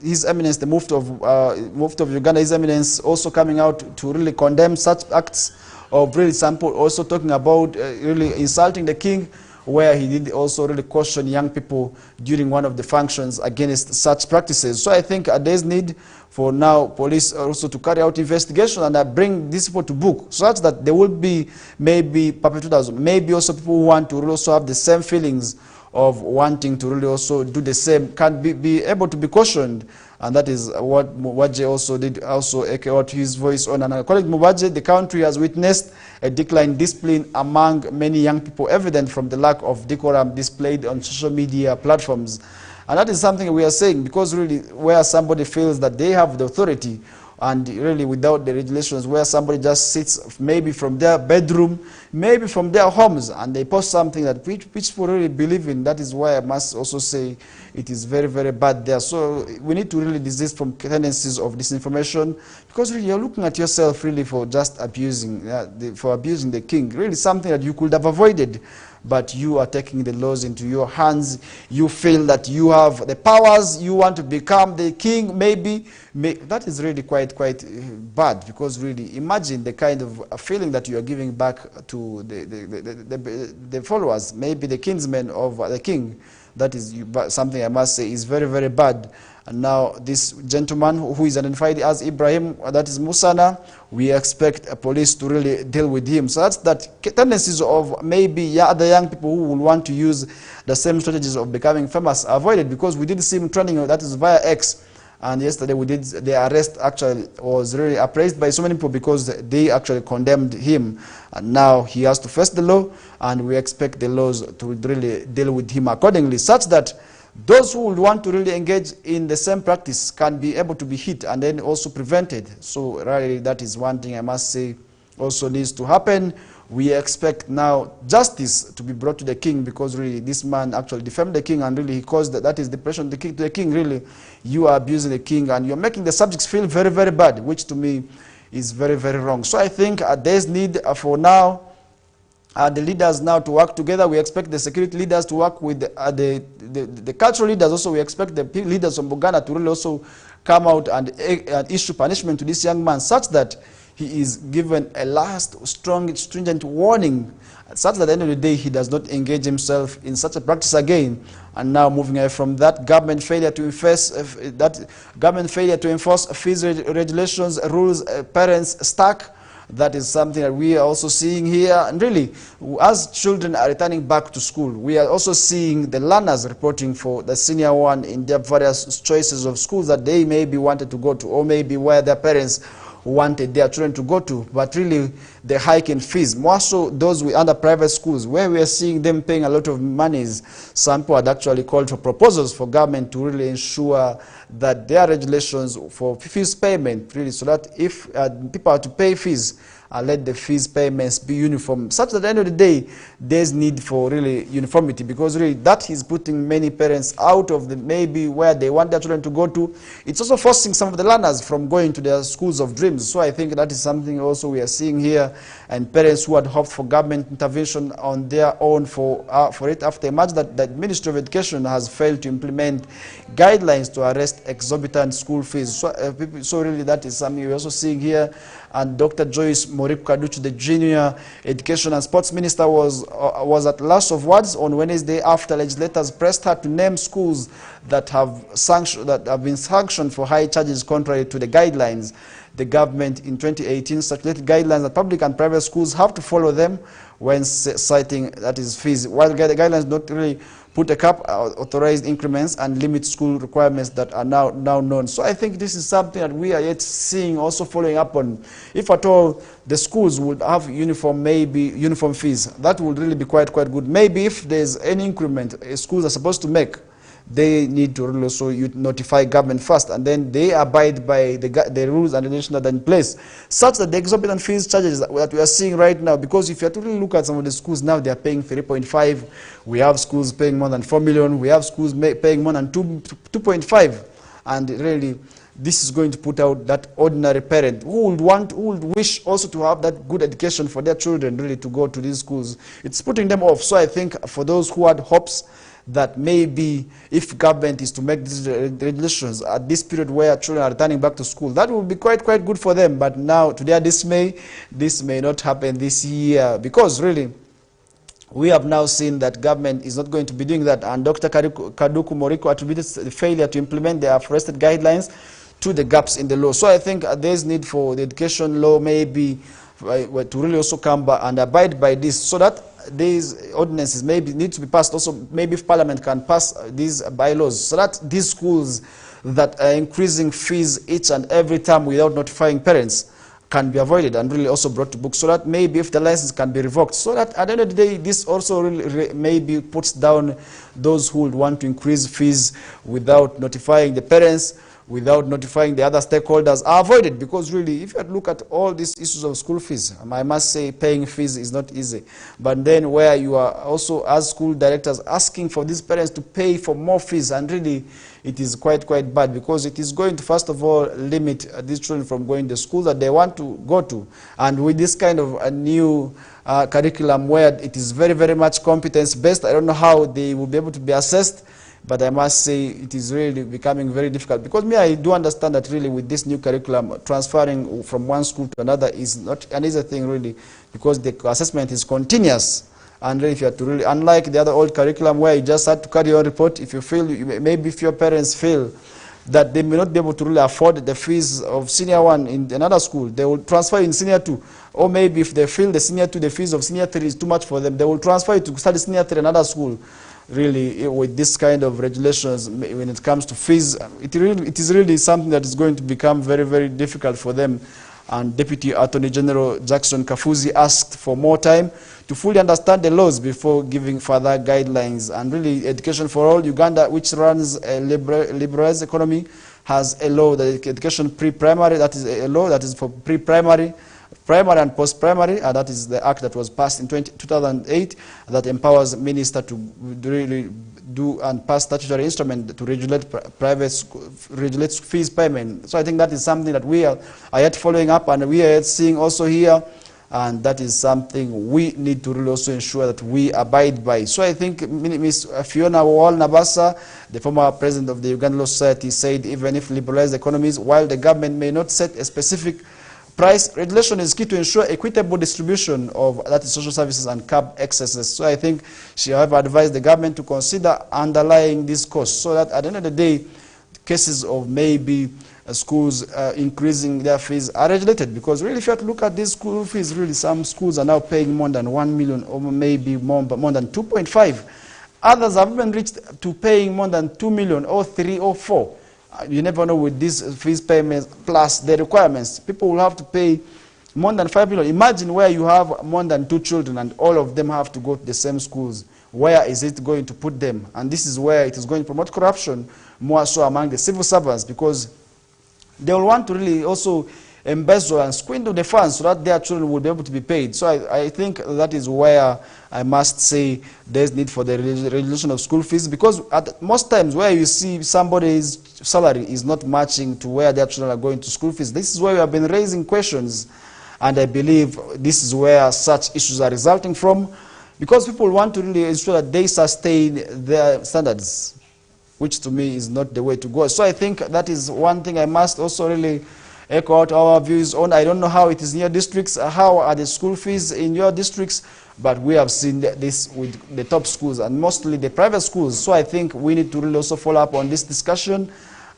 His Eminence, the Mufti of Uganda, His Eminence, also coming out to really condemn such acts of really sample, also talking about really insulting the king, where he did also really caution young people during one of the functions against such practices. So I think there is need for now police also to carry out investigation and bring these people to book, such that there will be maybe perpetrators, maybe also people who want to also have the same feelings of wanting to really also do the same, can be able to be cautioned. And that is what Mubaje also did, also echo out his voice on. And according to Mubaje, the country has witnessed a decline in discipline among many young people, evident from the lack of decorum displayed on social media platforms. And that is something we are saying, because really where somebody feels that they have the authority, and really without the regulations, where somebody just sits maybe from their bedroom, maybe from their homes, and they post something that which people really believe in, that is why I must also say it is very, very bad there. So we need to really desist from tendencies of disinformation, because really you're looking at yourself really for just abusing, abusing the king, really something that you could have avoided. But you are taking the laws into your hands. You feel that you have the powers. You want to become the king, maybe. That is really quite bad, because really imagine the kind of feeling that you are giving back to the followers, maybe the kinsmen of the king. That is something I must say is very, very bad. And now this gentleman who is identified as Ibrahim, that is Musana, we expect police to really deal with him. So that's that tendencies of maybe other young people who will want to use the same strategies of becoming famous are avoided, because we did see him trending, that is via X. And yesterday we did, the arrest actually was really appraised by so many people, because they actually condemned him. And now he has to face the law, and we expect the laws to really deal with him accordingly, such that those who would want to really engage in the same practice can be able to be hit and then also prevented. So really that is one thing I must say also needs to happen. We expect now justice to be brought to the king, because really this man actually defamed the king, and really he caused that is depression to the king. Really, you are abusing the king and you're making the subjects feel very, very bad, which to me is very, very wrong. So I think there's need for now the leaders now to work together. We expect the security leaders to work with the cultural leaders. Also, we expect the leaders from Buganda to really also come out and issue punishment to this young man, such that he is given a last strong, stringent warning, such that at the end of the day he does not engage himself in such a practice again. And now moving away from that, government failure to enforce fees regulations, rules, parents stuck. That is something that we are also seeing here. And really, as children are returning back to school, we are also seeing the learners reporting for the senior one in their various choices of schools that they maybe wanted to go to, or maybe where their parents wanted their children to go to. But really, the hike in fees, more so those under private schools, where we are seeing them paying a lot of monies. Some people had actually called for proposals for government to really ensure that their regulations for fees payment, really, so that if people are to pay fees, let the fees payments be uniform, such that at the end of the day, there's need for really uniformity, because really that is putting many parents out of the maybe where they want their children to go to. It's also forcing some of the learners from going to their schools of dreams. So I think that is something also we are seeing here, and parents who had hoped for government intervention on their own for it after a match that the Ministry of Education has failed to implement guidelines to arrest exorbitant school fees. So really that is something we're also seeing here. And Dr. Joyce Moriku Kaduchu, the Junior Education and Sports Minister, was at loss of words on Wednesday after legislators pressed her to name schools that have been sanctioned for high charges contrary to the guidelines. The government in 2018 circulated guidelines that public and private schools have to follow them when citing, that is, fees, while the guidelines don't really put a cap, authorized increments, and limit school requirements that are now known. So I think this is something that we are yet seeing, also following up on. If at all the schools would have uniform fees, that would really be quite good. Maybe if there's any increment schools are supposed to make, they need to really also notify government first, and then they abide by the rules and regulations that are in place, such that the exorbitant fees charges that we are seeing right now, because if you have to really look at some of the schools now, they are paying 3.5. We have schools paying more than 4 million. We have schools paying more than 2.5. And really, this is going to put out that ordinary parent who would wish also to have that good education for their children, really, to go to these schools. It's putting them off. So I think for those who had hopes that maybe if government is to make these regulations at this period where children are returning back to school, that will be quite good for them. But now, to their dismay, this may not happen this year, because really, we have now seen that government is not going to be doing that. And Dr. Kokoliriko attributed the failure to implement the aforementioned guidelines to the gaps in the law. So I think there's need for the education law maybe to really also come back and abide by this, so that these ordinances maybe need to be passed also. Maybe if Parliament can pass these bylaws, so that these schools that are increasing fees each and every time without notifying parents can be avoided and really also brought to book, so that maybe if the license can be revoked, so that at the end of the day, this also really maybe puts down those who would want to increase fees without notifying the parents, without notifying the other stakeholders, are avoided. Because really, if you look at all these issues of school fees, I must say paying fees is not easy. But then where you are also, as school directors, asking for these parents to pay for more fees, and really it is quite bad, because it is going to, first of all, limit these children from going to schools that they want to go to. And with this kind of a new curriculum where it is very much competence-based, I don't know how they will be able to be assessed. But I must say it is really becoming very difficult, because I do understand that really with this new curriculum, transferring from one school to another is not an easy thing, really, because the assessment is continuous. And really, if you have to really, unlike the other old curriculum where you just had to carry your report, if you feel, maybe if your parents feel that they may not be able to really afford the fees of senior 1 in another school, they will transfer in senior 2. Or maybe if they feel the senior 2, the fees of senior 3 is too much for them, they will transfer you to study senior 3 in another school. Really, with this kind of regulations, when it comes to fees, it is really something that is going to become very difficult for them. And Deputy Attorney General Jackson Kafuzi asked for more time to fully understand the laws before giving further guidelines. And really, Education for All Uganda, which runs a liberalized economy, has a law that education pre-primary, that is a law that is for pre-primary, primary and post-primary, and that is the act that was passed in 2008 that empowers minister to really do and pass statutory instrument to regulate regulate fees payment. So I think that is something that we are yet following up, and we are yet seeing also here, and that is something we need to really also ensure that we abide by. So I think Ms. Fiona Wall-Nabasa, the former president of the Uganda Law Society, said even if liberalized economies, while the government may not set a specific price, regulation is key to ensure equitable distribution of that is social services and curb excesses. So I think she, however, advised the government to consider underlying these costs, so that at the end of the day, cases of maybe schools increasing their fees are regulated. Because really, if you have to look at these school fees, really some schools are now paying more than 1 million, or maybe more than 2.5. Others have even reached to paying more than 2 million, or 3 or 4. You never know with these fees payments plus the requirements. People will have to pay more than 5 million. Imagine where you have more than 2 children and all of them have to go to the same schools. Where is it going to put them? And this is where it is going to promote corruption more so among the civil servants, because they will want to really also embezzle and swindle the funds so that their children will be able to be paid. So I think that is where I must say there's need for the regulation of school fees, because at most times where you see somebody's salary is not matching to where their children are going to school fees, this is where we have been raising questions, and I believe this is where such issues are resulting from, because people want to really ensure that they sustain their standards, which to me is not the way to go. So I think that is one thing I must also really echo out our views on. I don't know how it is in your districts, how are the school fees in your districts, but we have seen this with the top schools and mostly the private schools. So I think we need to really also follow up on this discussion,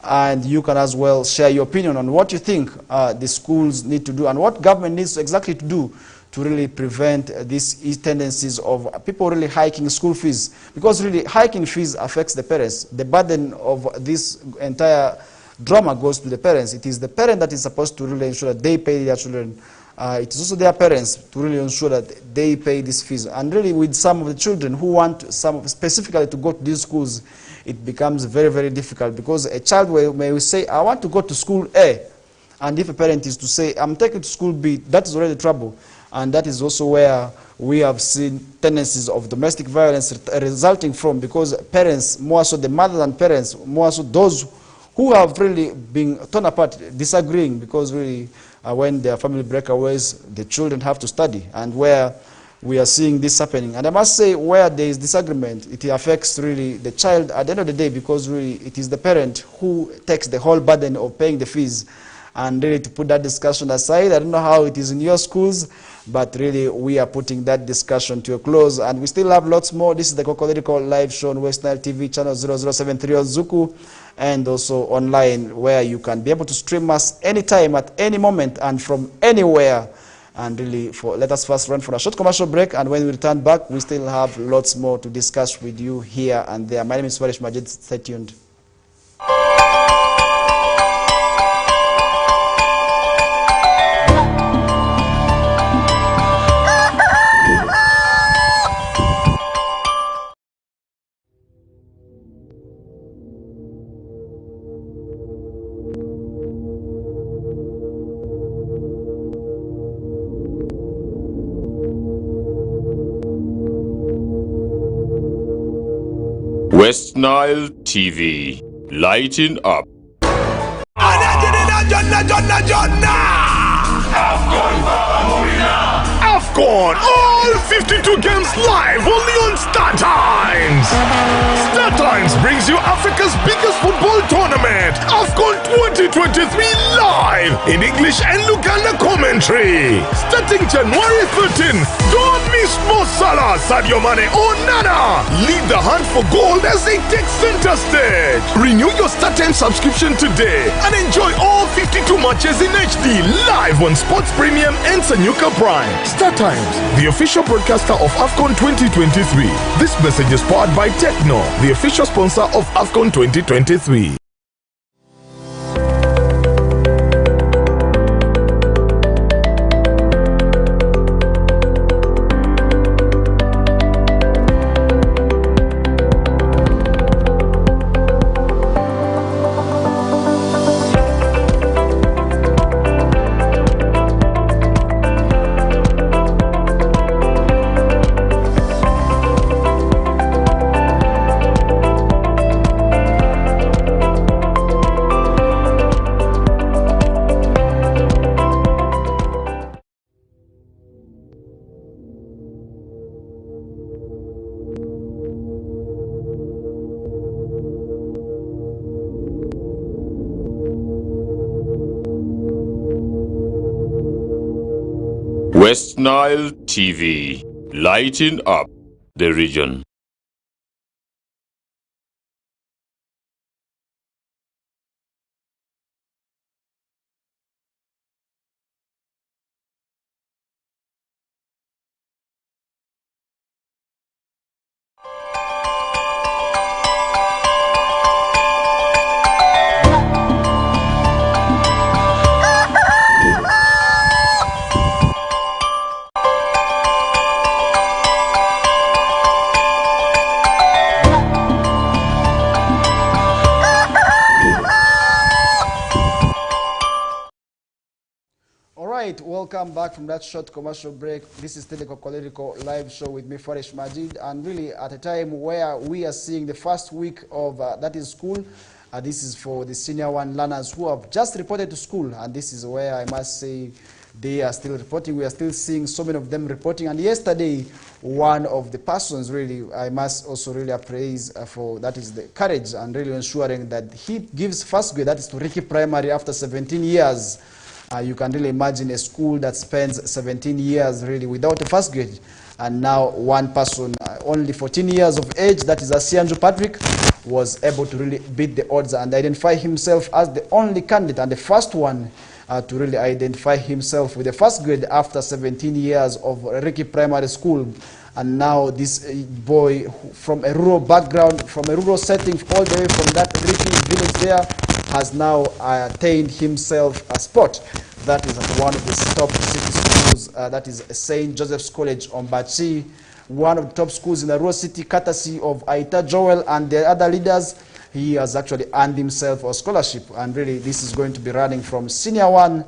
and you can as well share your opinion on what you think the schools need to do and what government needs exactly to do to really prevent these tendencies of people really hiking school fees. Because really hiking fees affects the parents. The burden of this entire drama goes to the parents. It is the parent that is supposed to really ensure that they pay their children it is also their parents to really ensure that they pay these fees. And really with some of the children who want specifically to go to these schools, it becomes very, very difficult, because a child may say, I want to go to school A. And if a parent is to say, I'm taking to school B, that is already trouble. And that is also where we have seen tendencies of domestic violence resulting from, because parents, more so the mother than parents, more so those who have really been torn apart, disagreeing, because really when their family breakaways, the children have to study, and where we are seeing this happening. And I must say, where there is disagreement, it affects really the child at the end of the day, because really it is the parent who takes the whole burden of paying the fees. And really, to put that discussion aside, I don't know how it is in your schools, but really we are putting that discussion to a close. And we still have lots more. This is the Kokoliriko live show on West Nile TV, channel 0073 on Zuku, and also online, where you can be able to stream us anytime, at any moment, and from anywhere. And really, let us first run for a short commercial break, and when we return back, we still have lots more to discuss with you here and there. My name is Farish Majid. Stay tuned. West Nile TV, lighting up. AFCON, all 52 games live only on Star Times. Star Times brings you Africa's biggest football tournament, AFCON 2023 live in English and Luganda commentary. Starting January 13, don't miss Mo Salah, Sadio Mane or Nana. Lead the hunt for gold as they take center stage. Renew your Star Times subscription today and enjoy all 52 matches in HD live on Sports Premium and Sanyuka Prime. Star Times, the official broadcaster of AFCON 2023. This message is powered by Techno, the official sponsor of AFCON 2023. West Nile TV, lighting up the region. Welcome back from that short commercial break. This is still the Kokoliriko live show with me, Farish Majid, and really at a time where we are seeing the first week of that is school. This is for the senior one learners who have just reported to school, and this is where I must say they are still reporting. We are still seeing so many of them reporting. And yesterday, one of the persons really, I must also really appraise for that is the courage and really ensuring that he gives first grade, that is to Riki Primary, after 17 years. You can really imagine a school that spends 17 years really without a first grade. And now one person, only 14 years of age, that is Asianju Patrick, was able to really beat the odds and identify himself as the only candidate and the first one to really identify himself with the first grade after 17 years of Riki Primary School. And now this boy from a rural background, from a rural setting, all the way from that Riki village there, has now attained himself a spot. that is at one of the top city schools, that is St. Joseph's College Ombachi, one of the top schools in the rural city, courtesy of Aita Joel and the other leaders. He has actually earned himself a scholarship, and really this is going to be running from Senior 1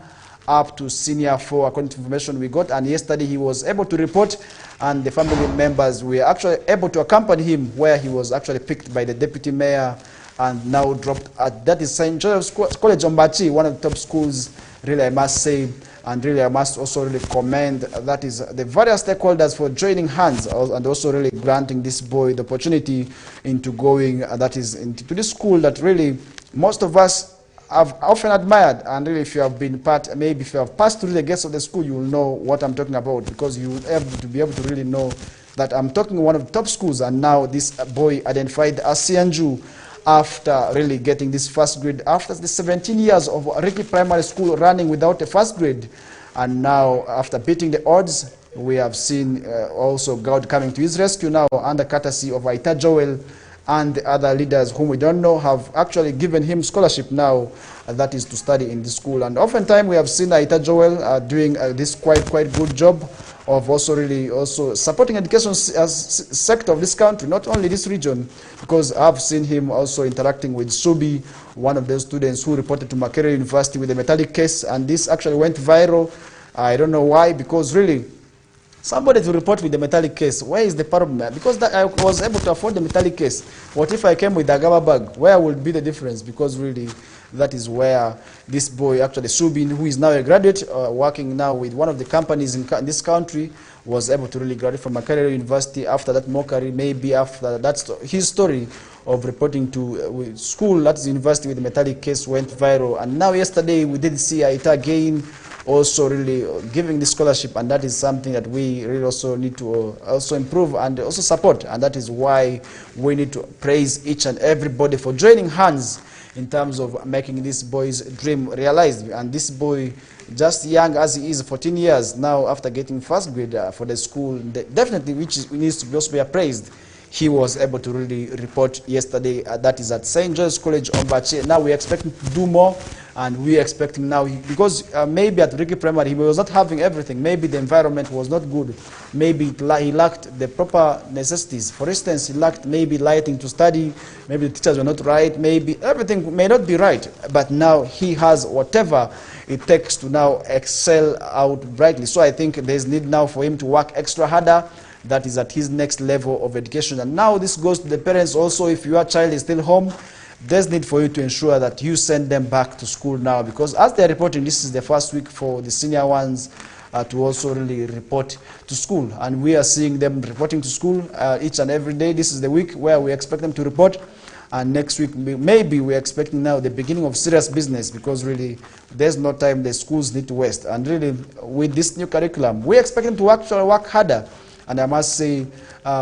up to Senior 4, according to information we got. And yesterday he was able to report, and the family members were actually able to accompany him, where he was actually picked by the deputy mayor and now dropped at, that is St. Joseph's College Ombachi, one of the top schools, really I must say. And really I must also really commend, that is the various stakeholders for joining hands and also really granting this boy the opportunity into going, that is into this school that really most of us have often admired. And really, if you have been part, maybe if you have passed through the gates of the school, you will know what I'm talking about, because you will have to be able to really know that I'm talking one of the top schools. And now this boy identified as Sianju after really getting this first grade, after the 17 years of Riki Primary School running without a first grade. And now, after beating the odds, we have seen also God coming to his rescue now, under courtesy of Aita Joel and the other leaders whom we don't know have actually given him scholarship now, that is to study in the school. And oftentimes we have seen Aita Joel doing this quite good job of also really also supporting education sector of this country, not only this region, because I've seen him also interacting with Subi, one of those students who reported to Makerere University with a metallic case, and this actually went viral. I don't know why, because really somebody to report with the metallic case, where is the problem? Because that I was able to afford the metallic case. What if I came with a Gaba bag? Where would be the difference? Because really that is where this boy, actually Subin, who is now a graduate, working now with one of the companies in this country, was able to really graduate from Makerere University after that mockery, maybe after that's his story of reporting to school, that's university, with the metallic case went viral. And now yesterday we did see Aita again also really giving the scholarship, and that is something that we really also need to also improve and also support. And that is why we need to praise each and everybody for joining hands in terms of making this boy's dream realized. And this boy, just young as he is, 14 years now, after getting first grade for the school, definitely which needs to also be appraised, he was able to really report yesterday, that is at St. Joseph's College Ombachi. Now we're expecting to do more, and we're expecting now, because maybe at Riki Primary he was not having everything. Maybe the environment was not good. Maybe he lacked the proper necessities. For instance, he lacked maybe lighting to study. Maybe the teachers were not right. Maybe everything may not be right. But now he has whatever it takes to now excel out brightly. So I think there's need now for him to work extra harder. That is at his next level of education. And now this goes to the parents also. If your child is still home, there's need for you to ensure that you send them back to school now, because as they're reporting, this is the first week for the senior ones to also really report to school. And we are seeing them reporting to school each and every day. This is the week where we expect them to report. And next week, maybe we're expecting now the beginning of serious business, because really there's no time the schools need to waste. And really with this new curriculum, we expect them to actually work harder. And I must say,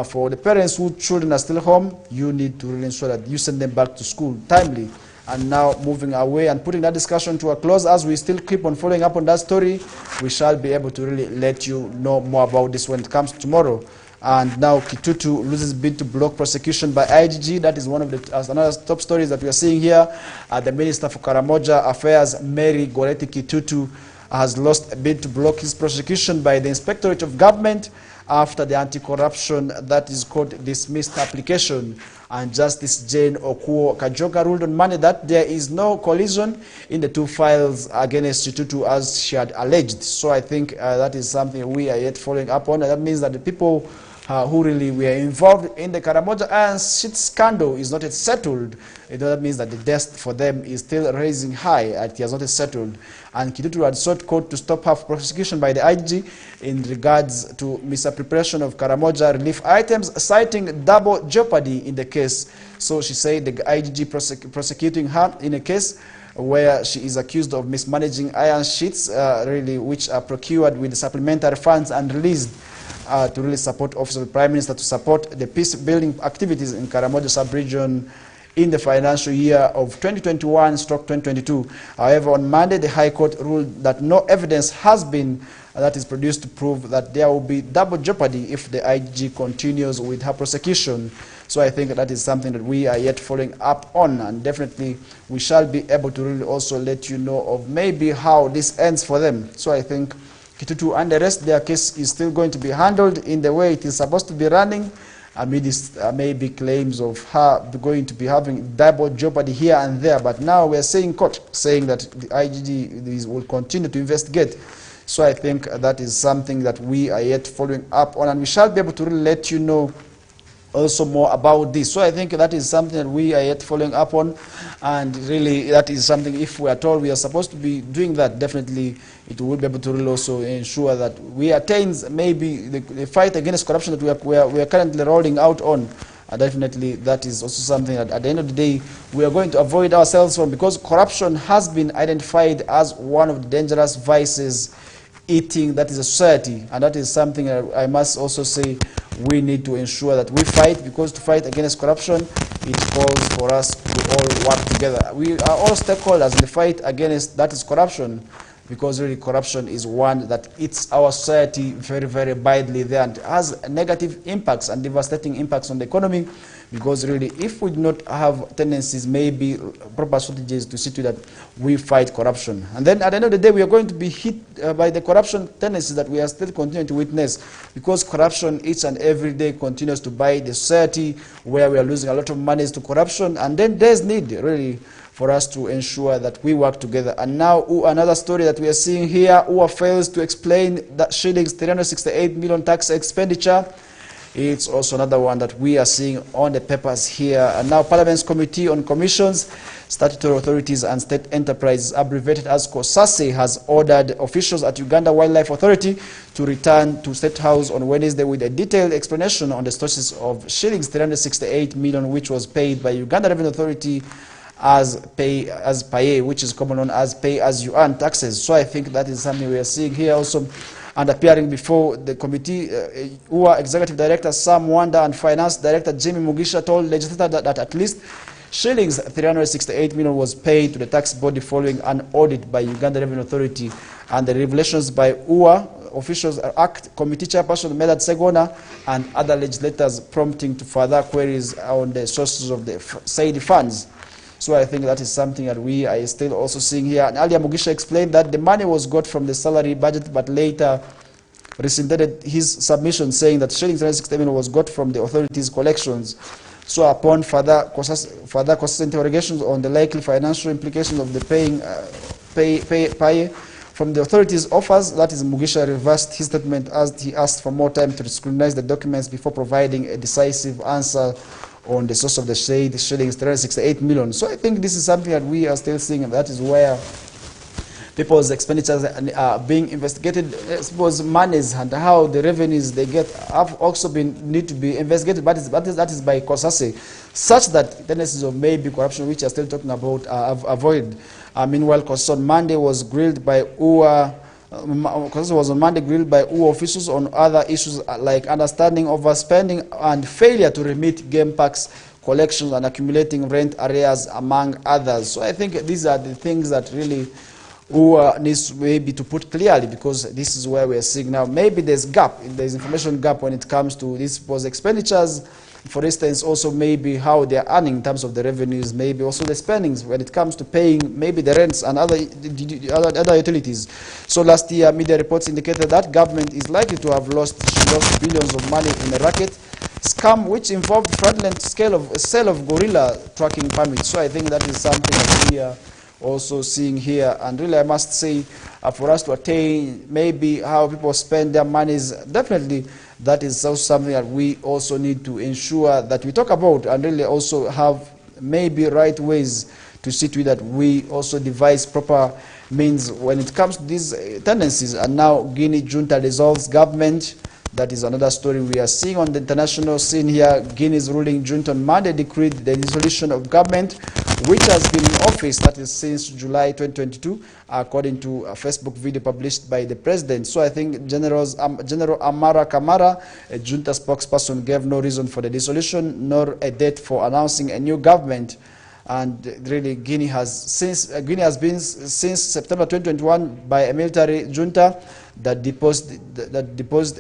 for the parents whose children are still home, you need to really ensure that you send them back to school timely. And now moving away and putting that discussion to a close, as we still keep on following up on that story, we shall be able to really let you know more about this when it comes tomorrow. And now Kitutu loses bid to block prosecution by IGG. That is one of the another top stories that we are seeing here. The Minister for Karamoja Affairs, Mary Goreti Kitutu, has lost a bid to block his prosecution by the Inspectorate of Government after the anti-corruption, that is called, dismissed application. And Justice Jane Okuo Kajoga ruled on Monday that there is no collision in the two files against Kitutu as she had alleged. So I think that is something we are yet following up on. And that means that the people who really were involved in the Karamoja Iron Sheet scandal is not yet settled. That means that the death for them is still raising high. It has not yet settled. And Kitutu had sought court to stop her prosecution by the IG in regards to misappropriation of Karamoja relief items, citing double jeopardy in the case. So she said the IGG prosecuting her in a case where she is accused of mismanaging iron sheets, really, which are procured with supplementary funds and released to really support Office of the Prime Minister to support the peace building activities in Karamoja sub-region in the financial year of 2021/2022. However, on Monday, the High Court ruled that no evidence has been that is produced to prove that there will be double jeopardy if the IGG continues with her prosecution. So I think that is something that we are yet following up on, and definitely we shall be able to really also let you know of maybe how this ends for them. So I think Kitutu and the rest, their case is still going to be handled in the way it is supposed to be running, amidst maybe claims of her going to be having double jeopardy here and there. But now we are saying court saying that the IGG will continue to investigate. So I think that is something that we are yet following up on, and we shall be able to really let you know also more about this. So I think that is something that we are yet following up on, and really that is something, if we are told we are supposed to be doing that, definitely it will be able to really also ensure that we attain maybe the fight against corruption that we are currently rolling out on. Definitely that is also something that at the end of the day we are going to avoid ourselves from, because corruption has been identified as one of the dangerous vices eating that is a society, and that is something I must also say we need to ensure that we fight, because to fight against corruption, it calls for us to all work together. We are all stakeholders in the fight against that is corruption, because really corruption is one that eats our society very, very badly there, and has negative impacts and devastating impacts on the economy, because really if we do not have tendencies, maybe proper strategies to see to that we fight corruption. And then at the end of the day, we are going to be hit by the corruption tendencies that we are still continuing to witness, because corruption each and every day continues to bite the society, where we are losing a lot of money to corruption. And then there's need really for us to ensure that we work together. And now another story that we are seeing here, UA fails to explain that shillings 368 million tax expenditure. It's also another one that we are seeing on the papers here. And now Parliament's Committee on Commissions, Statutory Authorities and State Enterprises, abbreviated as COSASE, has ordered officials at Uganda Wildlife Authority to return to State House on Wednesday with a detailed explanation on the sources of shillings 368 million, which was paid by Uganda Revenue Authority as paye, which is commonly known as pay as you earn taxes. So I think that is something we are seeing here also. And appearing before the committee, UA Executive Director Sam Wanda and Finance Director Jimmy Mugisha told legislators that at least shillings 368 million was paid to the tax body following an audit by Uganda Revenue Authority. And the revelations by UA officials act committee chairperson Medad Segona and other legislators, prompting to further queries on the sources of the said funds. So I think that is something that we are still also seeing here. And earlier Mugisha explained that the money was got from the salary budget, but later rescinded his submission, saying that shillings 360 million was got from the authorities' collections. So upon further consistent interrogations on the likely financial implications of the pay from the authorities' offers, that is, Mugisha reversed his statement as he asked for more time to scrutinize the documents before providing a decisive answer on the source of the shillings 368 million. So I think this is something that we are still seeing, and that is where people's expenditures are being investigated. People's monies and how the revenues they get have also need to be investigated, but that is by COSASE, such that tendencies of maybe corruption, which are still talking about, are avoided. Meanwhile, COSASE on Monday was grilled by UA. COSASE was on Monday grilled by UA officials on other issues like understanding overspending and failure to remit game parks collections and accumulating rent arrears, among others. So I think these are the things that really UA needs maybe to put clearly, because this is where we are seeing now maybe there's information gap when it comes to these post expenditures. For instance, also maybe how they are earning in terms of the revenues, maybe also the spendings when it comes to paying maybe the rents and other utilities. So last year, media reports indicated that government is likely to have lost billions of money in a racket scam which involved fraudulent sale of gorilla tracking permits. So I think that is something that we are also seeing here. And really, I must say, for us to attain maybe how people spend their monies, definitely that is also something that we also need to ensure that we talk about, and really also have maybe right ways to see to it that we also devise proper means when it comes to these tendencies. And now Guinea junta dissolves government That is another story we are seeing on the international scene here. Guinea's ruling junta on Monday decreed the dissolution of government, which has been in office, that is since July 2022, according to a Facebook video published by the president. So I think General Amara Kamara, a junta spokesperson, gave no reason for the dissolution nor a date for announcing a new government. And really, Guinea has been since September 2021 by a military junta that deposed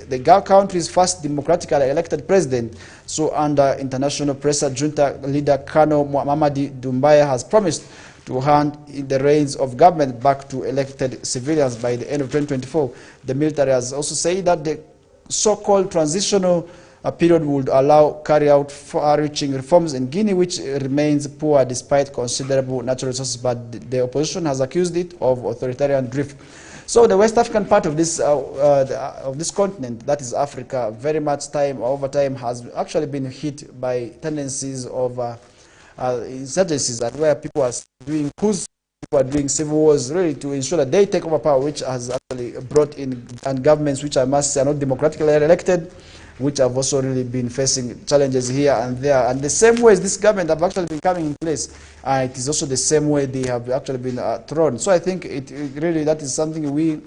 the country's first democratically elected president. So under international pressure, junta leader Colonel Mamadi Doumbouya has promised to hand the reins of government back to elected civilians by the end of 2024. The military has also said that the so-called transitional period would carry out far-reaching reforms in Guinea, which remains poor despite considerable natural resources, but the opposition has accused it of authoritarian drift. So the West African part of this continent, that is Africa, very much over time has actually been hit by tendencies of insurgencies, and where people are doing coups, people are doing civil wars, really to ensure that they take over power, which has actually brought in and governments which I must say are not democratically elected, which have also really been facing challenges here and there. And the same way as this government have actually been coming in place, it is also the same way they have actually been thrown. So I think that is something we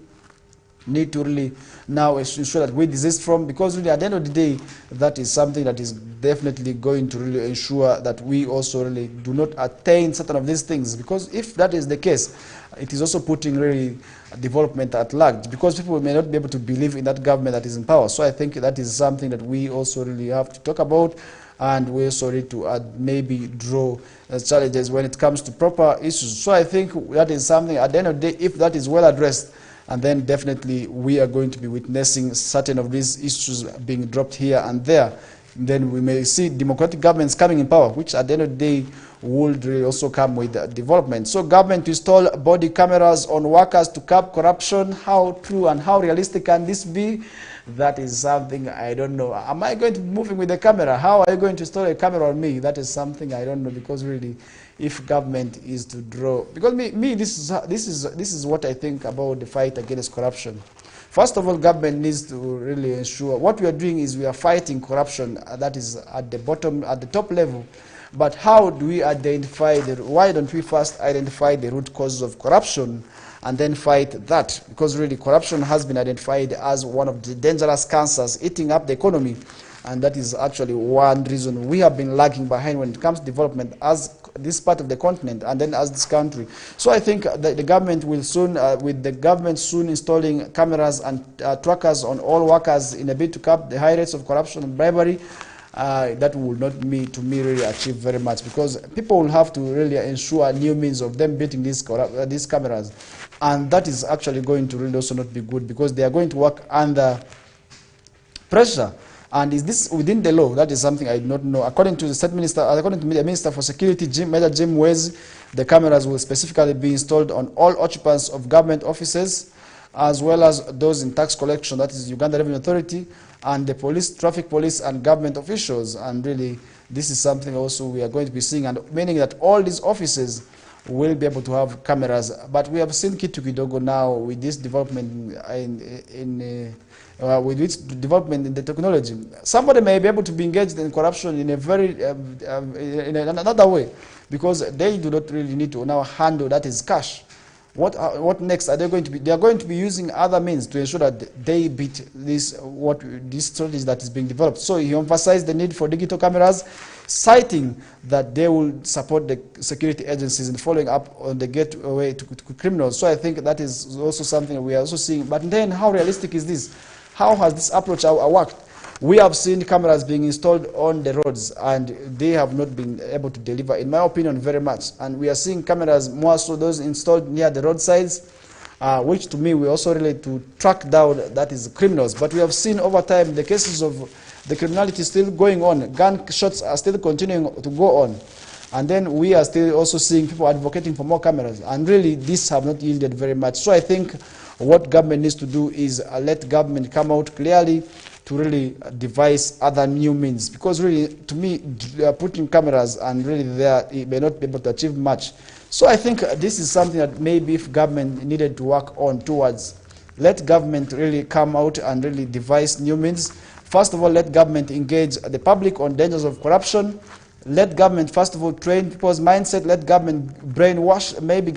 need to really now ensure that we desist from, because really at the end of the day, that is something that is definitely going to really ensure that we also really do not attain certain of these things, because if that is the case, it is also putting really development at large, because people may not be able to believe in that government that is in power. So I think that is something that we also really have to talk about, and we also need to maybe draw challenges when it comes to proper issues. So I think that is something, at the end of the day, if that is well addressed, and then definitely we are going to be witnessing certain of these issues being dropped here and there. Then we may see democratic governments coming in power, which at the end of the day would really also come with development. So government to install body cameras on workers to curb corruption. How true and how realistic can this be? That is something I don't know. Am I going to be moving with the camera? How are you going to install a camera on me? That is something I don't know, because really, if government is to draw, because this is what I think about the fight against corruption. First of all, government needs to really ensure what we are doing is we are fighting corruption. That is at the bottom, at the top level. But how do we identify why don't we first identify the root causes of corruption and then fight that? Because really corruption has been identified as one of the dangerous cancers eating up the economy. And that is actually one reason we have been lagging behind when it comes to development as this part of the continent and then as this country. So I think that the government will soon, with the government soon installing cameras and trackers on all workers in a bid to curb the high rates of corruption and bribery, that will not to me really achieve very much, because people will have to really ensure new means of them beating these cameras. And that is actually going to really also not be good, because they are going to work under pressure. And is this within the law? That is something I do not know. According to the State Minister, according to the Minister for Security, Major Jim Wezi, the cameras will specifically be installed on all occupants of government offices, as well as those in tax collection, that is Uganda Revenue Authority, and the police, traffic police, and government officials. And really, this is something also we are going to be seeing, and meaning that all these offices will be able to have cameras. But we have seen Kitu Kidogo now with this development with its development in the technology. Somebody may be able to be engaged in corruption in a very in another way, because they do not really need to now handle that is cash. What next are they going to be? They are going to be using other means to ensure that they beat this strategy that is being developed. So he emphasized the need for digital cameras, citing that they will support the security agencies in following up on the gateway to criminals. So I think that is also something we are also seeing. But then, how realistic is this? How has this approach worked? We have seen cameras being installed on the roads, and they have not been able to deliver, in my opinion, very much. And we are seeing cameras, more so those installed near the roadsides, which to me we also relate to track down, that is, criminals. But we have seen over time the cases of the criminality still going on. Gunshots are still continuing to go on. And then we are still also seeing people advocating for more cameras. And really, these have not yielded very much. So I think what government needs to do is let government come out clearly to really devise other new means. Because really, to me, putting cameras and really there, it may not be able to achieve much. So I think this is something that maybe if government needed to work on towards let government really come out and really devise new means. First of all, let government engage the public on dangers of corruption. Let government, first of all, train people's mindset. Let government brainwash, maybe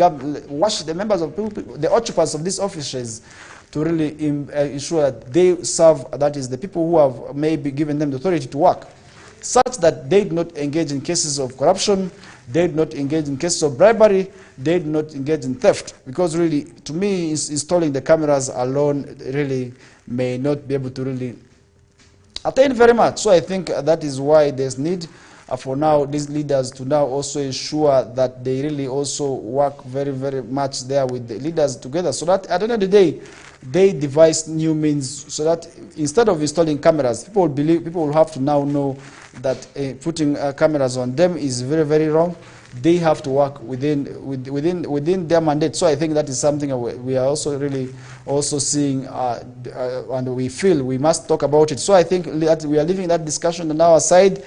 wash the members of people, the occupants of these offices, to really ensure that they serve, that is, the people who have maybe given them the authority to work, such that they do not engage in cases of corruption, they do not engage in cases of bribery, they do not engage in theft. Because really, to me, installing the cameras alone really may not be able to really attain very much. So I think that is why there's need for now these leaders to now also ensure that they really also work very, very much there with the leaders together, so that at the end of the day, they devise new means, so that instead of installing cameras, people will have to now know that putting cameras on them is very, very wrong. They have to work within their mandate. So I think that is something we are also really also seeing, and we feel we must talk about it. So I think that we are leaving that discussion on our side.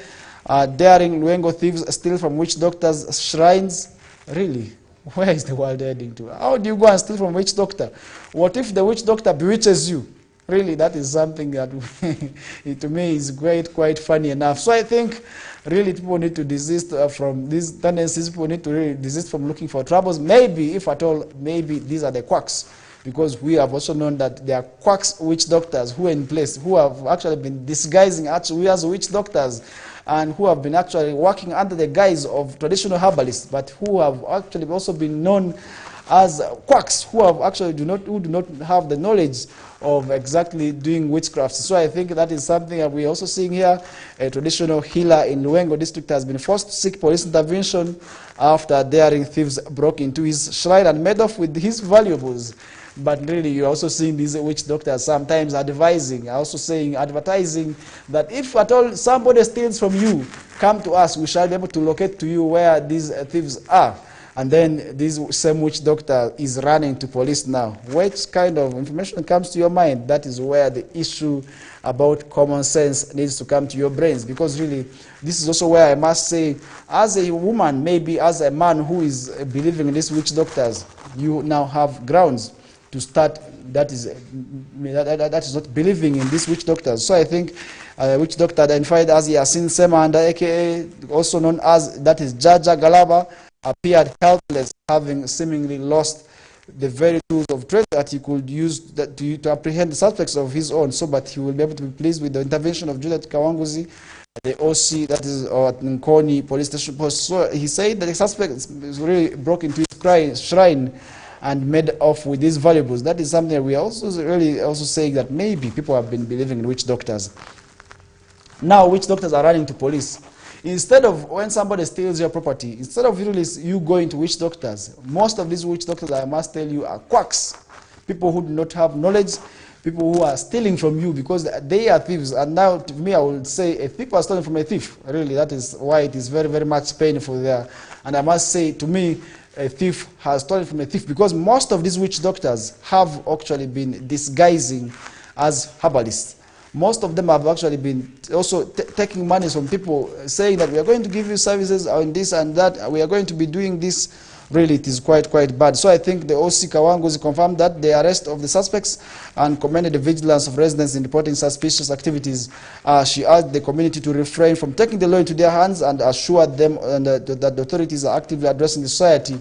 Daring Luengo thieves steal from witch doctors' shrines. Really? Where is the world heading to? How do you go and steal from witch doctor? What if the witch doctor bewitches you? Really, that is something that to me is quite funny enough. So I think really people need to desist from these tendencies. People need to really desist from looking for troubles. Maybe, if at all, maybe these are the quacks. Because we have also known that there are quacks witch doctors who are in place, who have actually been disguising actually as witch doctors, and who have been actually working under the guise of traditional herbalists, but who have actually also been known as quacks, who do not have the knowledge of exactly doing witchcraft. So I think that is something that we're also seeing here. A traditional healer in Luengo district has been forced to seek police intervention after daring thieves broke into his shrine and made off with his valuables. But really, you're also seeing these witch doctors sometimes advising, advertising that if at all somebody steals from you, come to us, we shall be able to locate to you where these thieves are. And then this same witch doctor is running to police now. Which kind of information comes to your mind? That is where the issue about common sense needs to come to your brains. Because really, this is also where I must say, as a woman, maybe as a man who is believing in these witch doctors, you now have grounds to start, that is not believing in these witch doctors. So I think witch doctor identified as Yasin Semanda, aka also known as, that is Jaja Galaba, appeared helpless, having seemingly lost the very tools of trade that he could use to apprehend the suspects of his own. So, but he will be able to be pleased with the intervention of Juliet Kawanguzi, the OC, that is at Nkoni police station post. So he said that the suspect really broke into his shrine and made off with these valuables. That is something that we are also really also saying that maybe people have been believing in witch doctors. Now witch doctors are running to police. Instead of, when somebody steals your property, instead of really you going to witch doctors, most of these witch doctors, I must tell you, are quacks. People who do not have knowledge, people who are stealing from you because they are thieves. And now, to me, I would say a thief was stolen from a thief. Really, that is why it is very, very much painful there. And I must say, to me, a thief has stolen from a thief, because most of these witch doctors have actually been disguising as herbalists. Most of them have actually been also taking money from people, saying that we are going to give you services on this and that, we are going to be doing this. Really, it is quite bad. So I think the OC Kawanguzi confirmed that the arrest of the suspects and commended the vigilance of residents in reporting suspicious activities. She urged the community to refrain from taking the law into their hands and assured them that the authorities are actively addressing the society,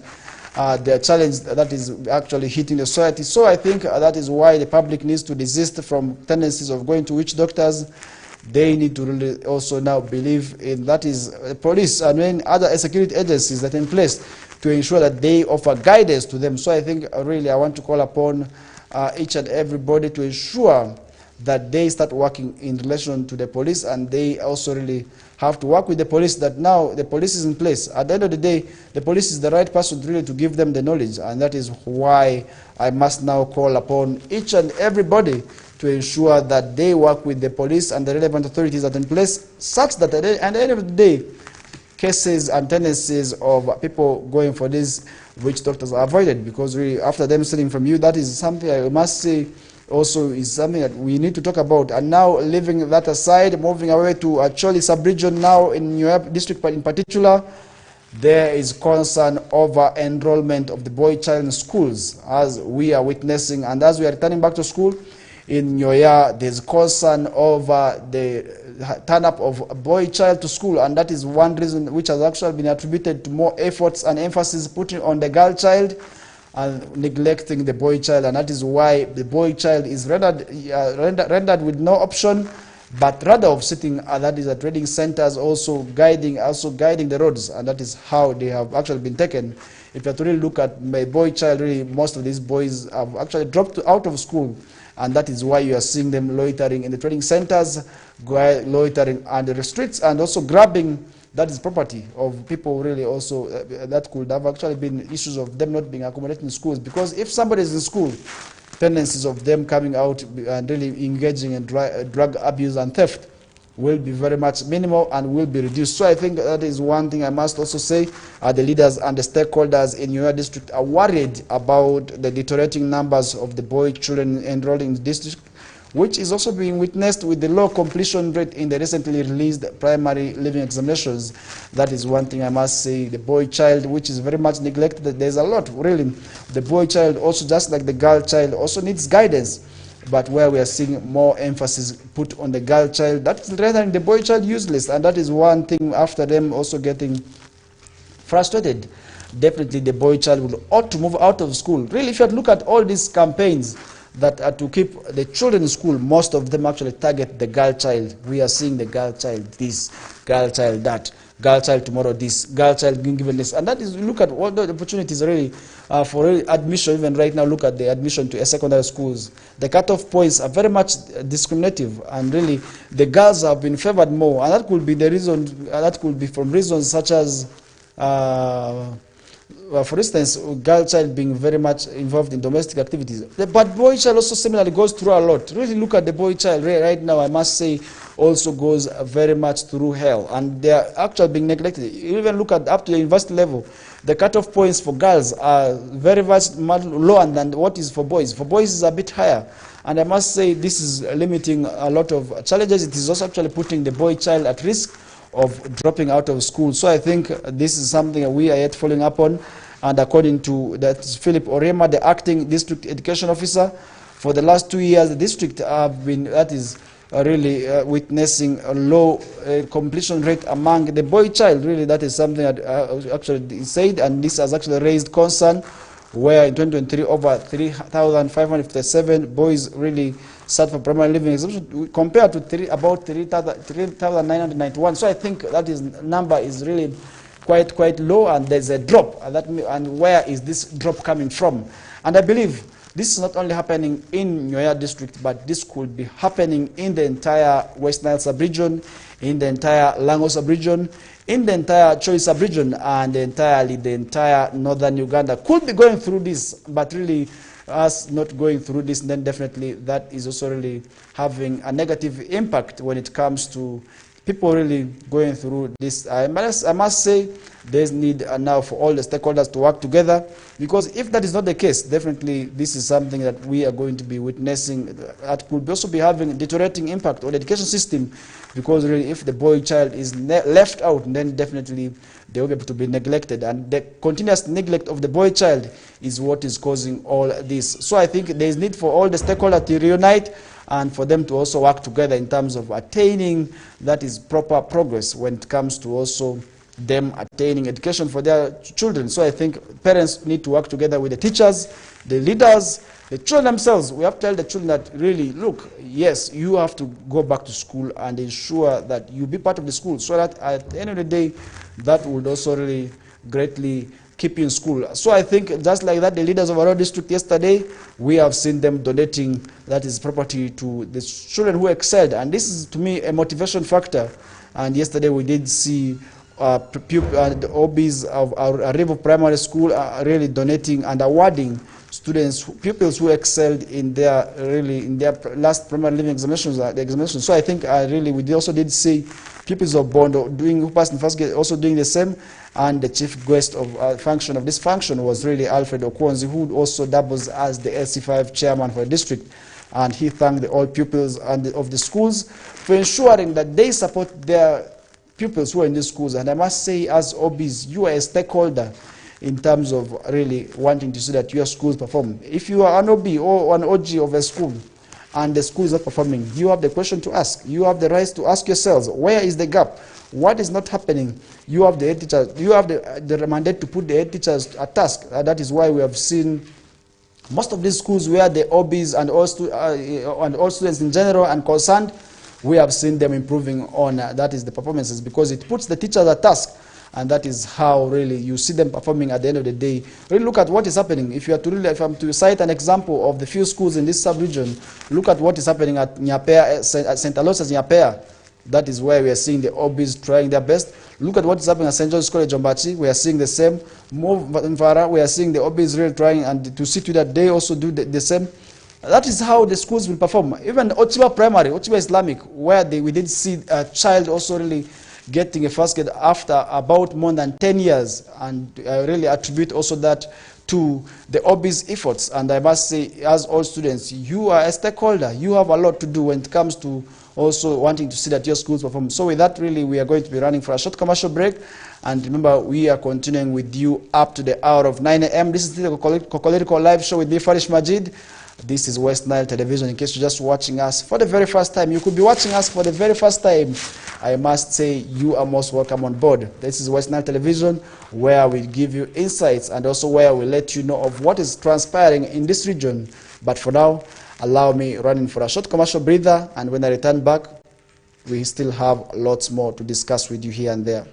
the challenge that is actually hitting the society. So I think that is why the public needs to desist from tendencies of going to witch doctors. They need to really also now believe in, that is, police and when other security agencies that are in place to ensure that they offer guidance to them. So I think really I want to call upon each and everybody to ensure that they start working in relation to the police, and they also really have to work with the police, that now the police is in place. At the end of the day, the police is the right person really to give them the knowledge, and that is why I must now call upon each and everybody to ensure that they work with the police and the relevant authorities that are in place, such that at the end of the day, cases and tendencies of people going for these witch doctors are avoided, because really after them stealing from you, that is something I must say also is something that we need to talk about. And now, leaving that aside, moving away to Acholi sub-region now in New York district in particular, there is concern over enrollment of the boy child in schools, as we are witnessing, and as we are returning back to school in Nyoya, there's concern over the turn up of a boy child to school, and that is one reason which has actually been attributed to more efforts and emphasis putting on the girl child and neglecting the boy child, and that is why the boy child is rendered with no option, but rather of sitting, that is at trading centers, also guiding the roads, and that is how they have actually been taken. If you have to really look at my boy child, really most of these boys have actually dropped out of school, and that is why you are seeing them loitering in the trading centers, loitering under the streets, and also grabbing that is property of people. Really also that could have actually been issues of them not being accommodated in schools, because if somebody is in school, tendencies of them coming out and really engaging in drug abuse and theft will be very much minimal and will be reduced. So I think that is one thing I must also say. The leaders and the stakeholders in your district are worried about the deteriorating numbers of the boy children enrolled in the district, which is also being witnessed with the low completion rate in the recently released primary living examinations. That is one thing I must say. The boy child, which is very much neglected, there's a lot really. The boy child also, just like the girl child, also needs guidance, but where we are seeing more emphasis put on the girl child, that's rendering the boy child useless, and that is one thing after them also getting frustrated. Definitely the boy child ought to move out of school. Really, if you look at all these campaigns that are to keep the children in school, most of them actually target the girl child. We are seeing the girl child this, girl child that, girl child tomorrow this, girl child being given this. And that is, look at all the opportunities really for admission. Even right now, look at the admission to secondary schools. The cutoff points are very much discriminative, and really the girls have been favored more. And that could be the reason, that could be from reasons such as for instance, girl child being very much involved in domestic activities. But boy child also similarly goes through a lot. Really look at the boy child right now, I must say, also goes very much through hell, and they are actually being neglected. You even look at up to the university level, the cutoff points for girls are very much lower than what is for boys. For boys is a bit higher, and I must say this is limiting a lot of challenges. It is also actually putting the boy child at risk of dropping out of school. So I think this is something we are yet following up on, and according to that Philip Orema, the acting district education officer, for the last 2 years the district have been really witnessing a low completion rate among the boy child. Really, that is something that actually said, and this has actually raised concern, where in 2023 over 3,557 boys really sat for primary living exemption, compared to about 3,991. So I think that is number is really quite low, and there's a drop. And where is this drop coming from? And I believe this is not only happening in Nyoya district, but this could be happening in the entire West Nile sub-region, in the entire Lango sub-region, in the entire Choi sub-region, and entirely the entire northern Uganda could be going through this. But really, us not going through this, then definitely that is also really having a negative impact when it comes to people really going through this. I must say there's need now for all the stakeholders to work together, because if that is not the case, definitely this is something that we are going to be witnessing that could also be having a deteriorating impact on the education system, because really if the boy child is left out, then definitely they will be able to be neglected, and the continuous neglect of the boy child is what is causing all this. So I think there is need for all the stakeholders to reunite, and for them to also work together in terms of attaining that is proper progress when it comes to also them attaining education for their children. So I think parents need to work together with the teachers, the leaders, the children themselves. We have to tell the children that really, look, yes, you have to go back to school and ensure that you be part of the school, so that at the end of the day, that would also really greatly keep you in school. So I think just like that, the leaders of our district yesterday, we have seen them donating that is property to the children who excelled, and this is to me a motivation factor. And yesterday we did see the OBs of our Arivo Primary School are really donating and awarding students, pupils who excelled in their last primary living examinations, the examinations. So I think we also did see pupils of Bondo who passed in first grade also doing the same, and the chief guest of function of this function was really Alfred Okwonzi, who also doubles as the LC5 chairman for the district, and he thanked all pupils of the schools for ensuring that they support their pupils who are in these schools. And I must say, as OBs, you are a stakeholder in terms of really wanting to see that your schools perform. If you are an OB or an OG of a school and the school is not performing, you have the question to ask. You have the right to ask yourselves, where is the gap? What is not happening? You have the head teachers, you have the mandate to put the head teachers at task. That is why we have seen most of these schools where the OBs and all students in general are concerned, we have seen them improving on that is the performances, because it puts the teachers at task. And that is how really you see them performing at the end of the day. Really look at what is happening. If I'm to cite an example of the few schools in this sub-region, look at what is happening at Nyapea, St. Aloysius Nyapea. That is where we are seeing the OBs trying their best. Look at what is happening at St. George's College Ombachi. We are seeing the same. More in Vara, we are seeing the OBs really trying, and to see to that they also do the same. That is how the schools will perform. Even Ochiba Primary, Ochiba Islamic, where we did see a child also really getting a first grade after about more than 10 years, and I really attribute also that to the OB's efforts. And I must say, as all students, you are a stakeholder. You have a lot to do when it comes to also wanting to see that your schools perform. So with that, really, we are going to be running for a short commercial break. And remember, we are continuing with you up to the hour of 9 a.m. This is the Kokoliriko live show with me, Farish Majid. This is West Nile Television. In case you're just watching us for the very first time, you could be watching us for the very first time. I must say you are most welcome on board. This is West Nile Television, where we give you insights and also where we let you know of what is transpiring in this region. But for now, allow me running for a short commercial breather, and when I return back, we still have lots more to discuss with you here and there.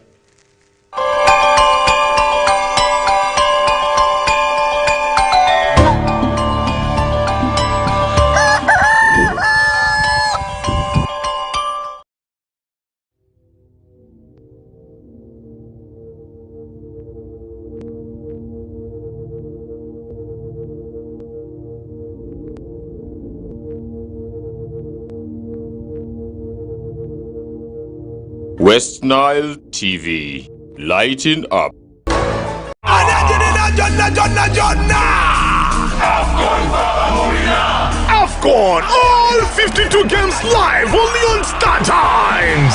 West Nile TV, lighting up. AFCON, all 52 games live only on StarTimes.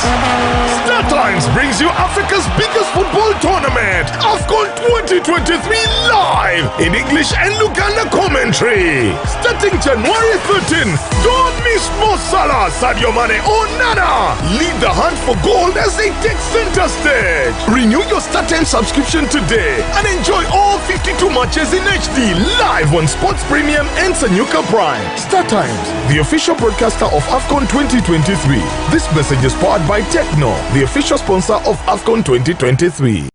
StarTimes brings you Africa's biggest football tournament, AFCON 2023 live in English and Luganda commentary. Starting January 13th, don't miss Mo Salah, Sadio Mane or Nana. Lead the hunt for gold as they take center stage. Renew your StarTimes subscription today and enjoy all 52 matches in HD live on Sports Premium and Sanyuka Prime. StarTimes, the official broadcaster of AFCON 2023. This message is powered by Techno, the official sponsor of AFCON 2023.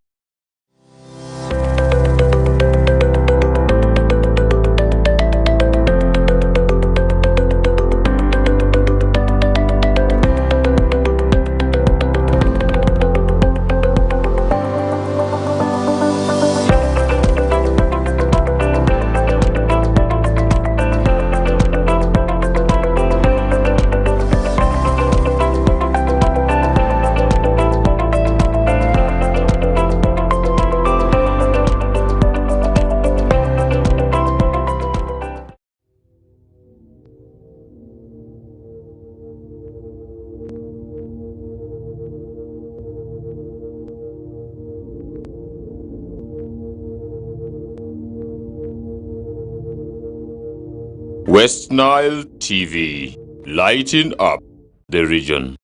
West Nile TV, lighting up the region.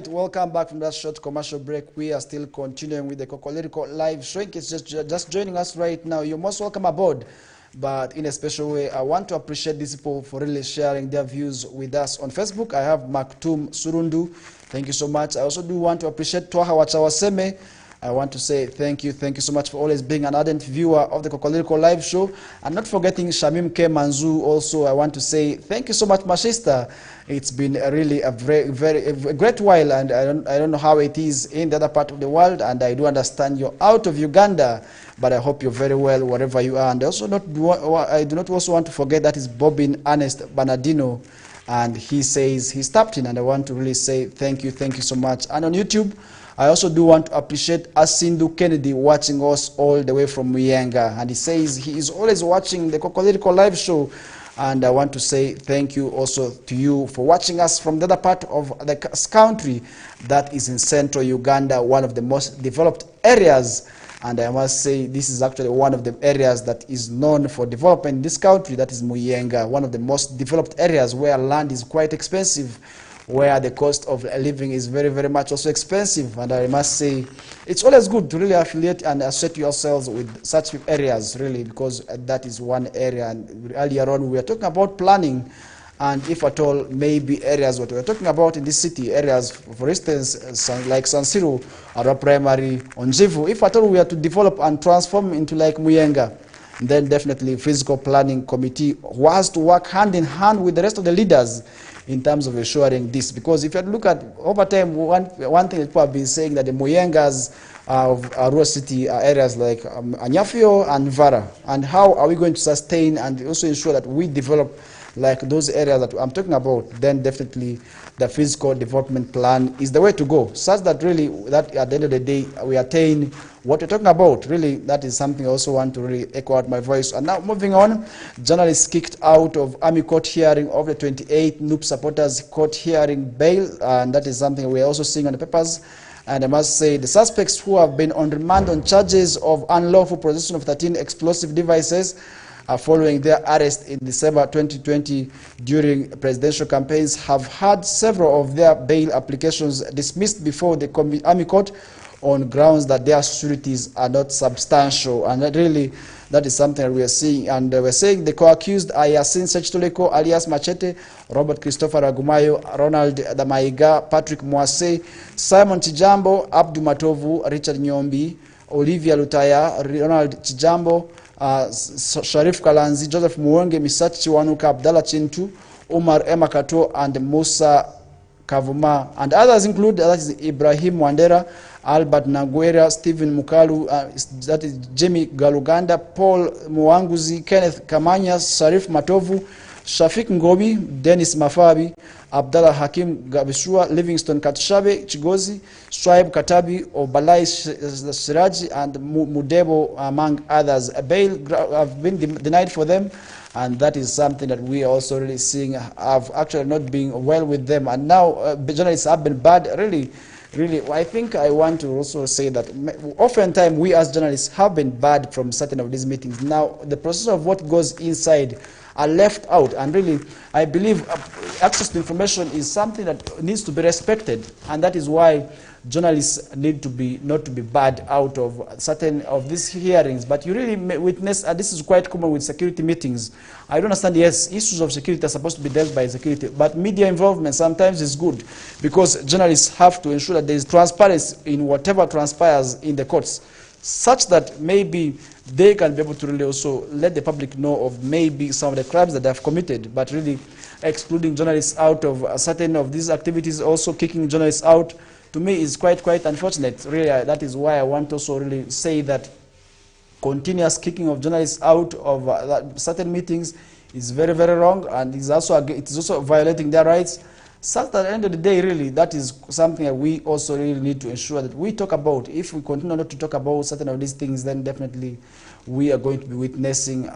Welcome back from that short commercial break. We are still continuing with the Kokoliriko live show. In case just joining us right now, you're most welcome aboard. But in a special way, I want to appreciate these people for really sharing their views with us on Facebook. I have Maktum Surundu. Thank you so much. I also do want to appreciate Twaha Wachawaseme. I want to say thank you so much for always being an ardent viewer of the Kokoliriko live show, and not forgetting Shamim K. Manzu also. I want to say thank you so much, my sister. It's been really a very great while, and I don't know how it is in the other part of the world, and I do understand you're out of Uganda, but I hope you're very well wherever you are. And also I do not also want to forget that is Bobbin Ernest Bernardino, and he says he's tapped in, and I want to really say thank you so much. And on YouTube, I also do want to appreciate Asindu Kennedy watching us all the way from Muyenga, and he says he is always watching the Kokoliriko live show, and I want to say thank you also to you for watching us from the other part of the country that is in central Uganda, one of the most developed areas. And I must say this is actually one of the areas that is known for development in this country, that is Muyenga, one of the most developed areas where land is quite expensive, where the cost of living is very much also expensive. And I must say it's always good to really affiliate and associate yourselves with such areas, really, because that is one area. And earlier on we were talking about planning, and if at all maybe areas what we're talking about in this city, areas for instance like San Siro, Ara Primary, Onjivu, if at all we are to develop and transform into like Muyenga, then definitely physical planning committee has to work hand in hand with the rest of the leaders in terms of ensuring this. Because if you look at over time, one thing that people have been saying that the Muyengas of rural city are areas like Anyafio and Vara, and how are we going to sustain and also ensure that we develop like those areas that I'm talking about, then definitely the physical development plan is the way to go, such that really that at the end of the day we attain what we're talking about. Really, that is something I also want to really echo out my voice. And now moving on, journalists kicked out of Army court hearing of the 28 NUP supporters court hearing bail, and that is something we're also seeing on the papers. And I must say the suspects who have been on remand on charges of unlawful possession of 13 explosive devices following their arrest in December 2020 during presidential campaigns have had several of their bail applications dismissed before the Army Court on grounds that their sureties are not substantial. And that is something that we are seeing. And we're saying the co-accused are Yasin Sechitoleko alias Machete, Robert Christopher Agumayo, Ronald Damaiga, Patrick Mwase, Simon Chijambo, Abdu Matovu, Richard Nyombi, Olivia Lutaya, Ronald Chijambo, Sharif Kalanzi, Joseph Muwenge, Misachi Chiwanuka, Abdallah Chintu, Omar Emakato, and Musa Kavuma. And others include that is Ibrahim Wandera, Albert Nagwera, Stephen Mukalu, that is Jamie Galuganda, Paul Mwanguzi, Kenneth Kamanya, Sharif Matovu, Shafik Ngobi, Dennis Mafabi, Abdallah Hakim Gabishua, Livingston Katshabe, Chigozi, Shuaib Katabi, Obalai Siraji, and Mudebo, among others. A bail have been denied for them, and that is something that we are also really seeing have actually not been well with them. And now journalists have been bad, really, I think I want to also say that oftentimes we as journalists have been bad from certain of these meetings. Now the process of what goes inside are left out, and really I believe access to information is something that needs to be respected, and that is why journalists need to be not to be bad out of certain of these hearings. But you really witness, and this is quite common with security meetings. I don't understand, yes, issues of security are supposed to be dealt by security, but media involvement sometimes is good, because journalists have to ensure that there is transparency in whatever transpires in the courts, such that maybe they can be able to really also let the public know of maybe some of the crimes that they have committed. But really excluding journalists out of certain of these activities, also kicking journalists out, to me is quite unfortunate. Really, that is why I want to also really say that continuous kicking of journalists out of certain meetings is very wrong, and it is also violating their rights. Such that at the end of the day, really, that is something that we also really need to ensure that we talk about. If we continue not to talk about certain of these things, then definitely we are going to be witnessing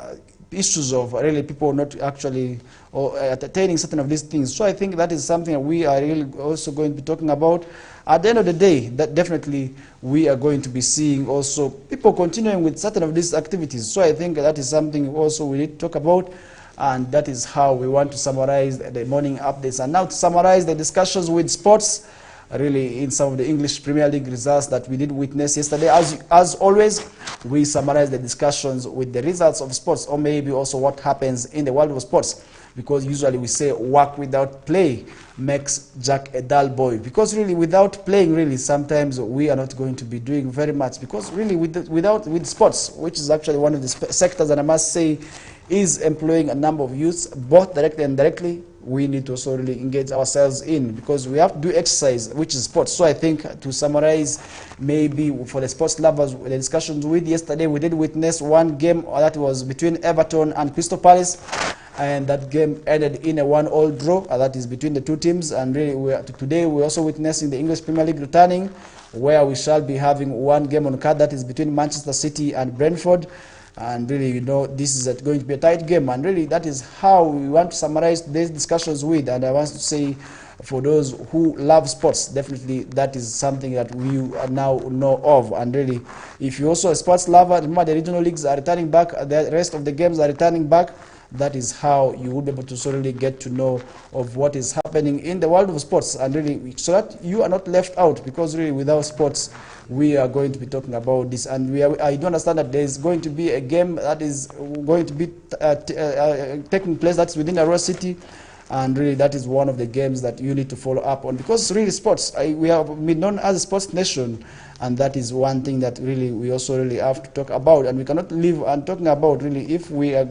issues of really people not actually attaining certain of these things. So I think that is something that we are really also going to be talking about. At the end of the day, that definitely we are going to be seeing also people continuing with certain of these activities. So I think that is something also we need to talk about. And that is how we want to summarize the morning updates. And now to summarize the discussions with sports, really in some of the English Premier League results that we did witness yesterday. As always, we summarize the discussions with the results of sports, or maybe also what happens in the world of sports, because usually we say work without play makes Jack a dull boy, because really without playing, really sometimes we are not going to be doing very much, because really with sports, which is actually one of the sectors that I must say is employing a number of youths, both directly and indirectly, we need to also really engage ourselves in, because we have to do exercise, which is sports. So I think, to summarize, maybe for the sports lovers, the discussions with yesterday, we did witness one game that was between Everton and Crystal Palace, and that game ended in a 1-1 draw, that is between the two teams. And really today we're also witnessing the English Premier League returning, where we shall be having one game on card, that is between Manchester City and Brentford. And really, you know, this is going to be a tight game, and really that is how we want to summarize these discussions with. And I want to say, for those who love sports, definitely that is something that we now know of. And really, if you're also a sports lover, remember the regional leagues are returning back, the rest of the games are returning back. That is how you will be able to really get to know of what is happening in the world of sports, and really so that you are not left out, because really without sports we are going to be talking about this. And I do understand that there is going to be a game that is going to be taking place that's within Arua City, and really that is one of the games that you need to follow up on, because really sports, we are known as a sports nation, and that is one thing that really we also really have to talk about. And we cannot live and talking about, really, if we are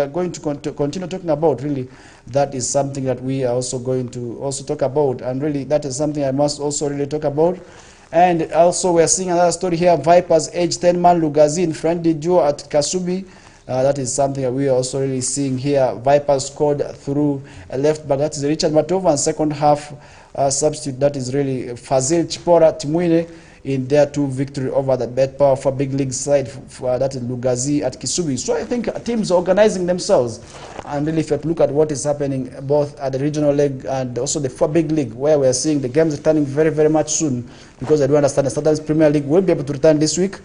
going to continue talking about, really that is something that we are also going to also talk about. And really that is something I must also really talk about. And also we are seeing another story here, Vipers age 10-man Lugazi in friendly duo at Kasubi. That is something that we are also really seeing here. Vipers scored through a left back, that is Richard Matova, and second half substitute, that is really Fazil Chipora Timwine, in their 2 victory over the Bet Power for big league side, that is Lugazi at Kisubi. So I think teams are organizing themselves, and really if you look at what is happening both at the regional league and also the 4 big league, where we are seeing the games returning very, very much soon, because I do understand the Southern Premier League will be able to return this week.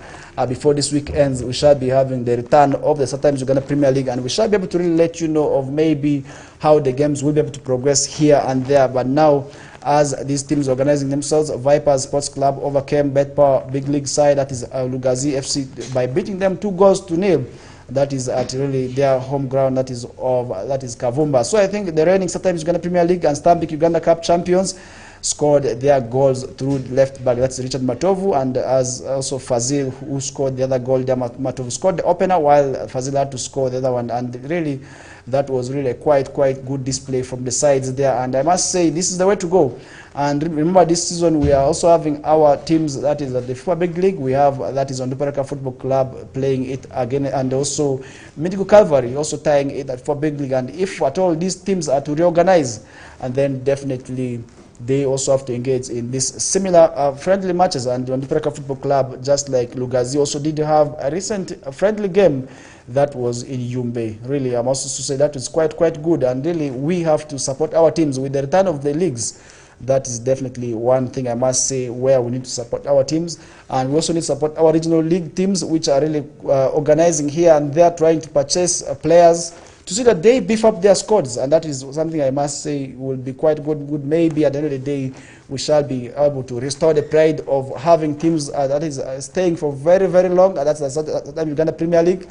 Before this week ends, we shall be having the return of the Southern Uganda Premier League, and we shall be able to really let you know of maybe how the games will be able to progress here and there. But now, as these teams organizing themselves, Vipers Sports Club overcame Bet Power big league side, that is Lugazi FC, by beating them 2-0. That is at really their home ground, that is Kavumba. So I think the reigning Southern Uganda Premier League and Stambik Uganda Cup champions scored their goals through left back, that's Richard Matovu, and as also Fazil, who scored the other goal there. Matovu scored the opener, while Fazil had to score the other one. And really that was really a quite good display from the sides there, and I must say this is the way to go. And remember, this season we are also having our teams, that is at the FIFA Big League. We have, that is Onduparaka Football Club playing it again, and also Medical Calvary also tying it at FIFA Big League. And if at all these teams are to reorganize, and then definitely they also have to engage in this similar friendly matches. And Onduparaka Football Club, just like Lugazi, also did have a recent friendly game that was in Yumbe. Really, I must also say that is quite good, and really we have to support our teams with the return of the leagues. That is definitely one thing I must say, where we need to support our teams. And we also need to support our regional league teams, which are really organizing here and there, trying to purchase players to see that they beef up their squads. And that is something I must say will be quite good. Maybe at the end of the day we shall be able to restore the pride of having teams that is staying for very long. That's the Uganda Premier League.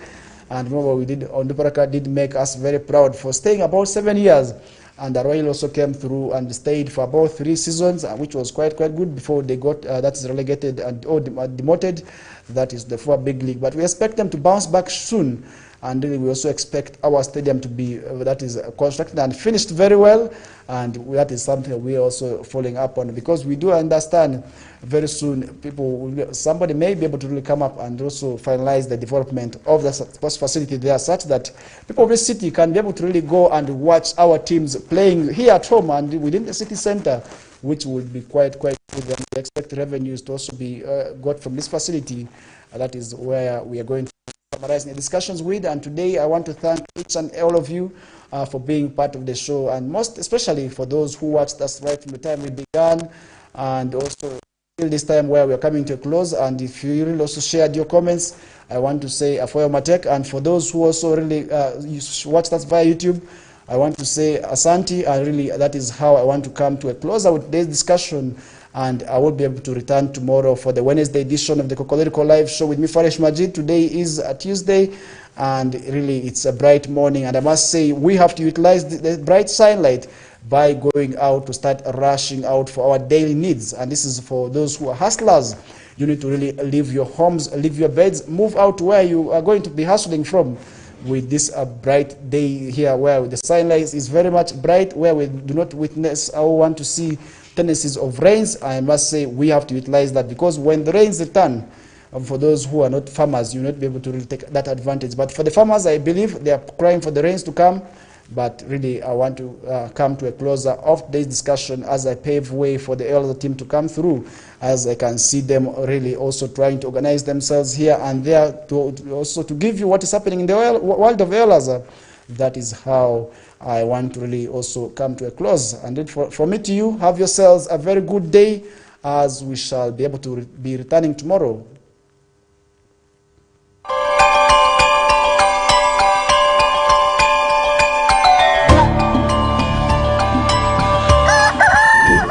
And remember, we did, Onduparaka did make us very proud for staying about 7 years. And the Royal also came through and stayed for about 3 seasons, which was quite good before they got that's relegated and demoted. That is the 4 big league. But we expect them to bounce back soon. And really we also expect our stadium to be that is constructed and finished very well, and that is something we are also following up on, because we do understand very soon somebody may be able to really come up and also finalize the development of the sports facility there, such that people of the city can be able to really go and watch our teams playing here at home and within the city center, which would be quite good. And we expect revenues to also be got from this facility. That is where we are going to summarizing the discussions with. And today I want to thank each and all of you for being part of the show, and most especially for those who watched us right from the time we began, and also till this time where we are coming to a close. And if you really also shared your comments, I want to say Afoyo Matek. And for those who also really watched us via YouTube, I want to say asante, and really that is how I want to come to a closer with today's discussion, and I will be able to return tomorrow for the Wednesday edition of the Kokoliriko Live Show with me, Faresh Majid. Today is a Tuesday, and really it's a bright morning, and I must say we have to utilize the bright sunlight by going out to start rushing out for our daily needs. And this is for those who are hustlers. You need to really leave your homes, leave your beds, move out where you are going to be hustling from with this bright day here, where the sunlight is very much bright, where we do not witness or want to see tendencies of rains. I must say we have to utilize that, because when the rains return, for those who are not farmers, you will not be able to really take that advantage. But for the farmers, I believe they are crying for the rains to come. But really, I want to come to a closer of today's discussion as I pave way for the elder team to come through, as I can see them really also trying to organize themselves here and there to also to give you what is happening in the world of elders. That is how I want to really also come to a close. And for me to you, have yourselves a very good day, as we shall be able to be returning tomorrow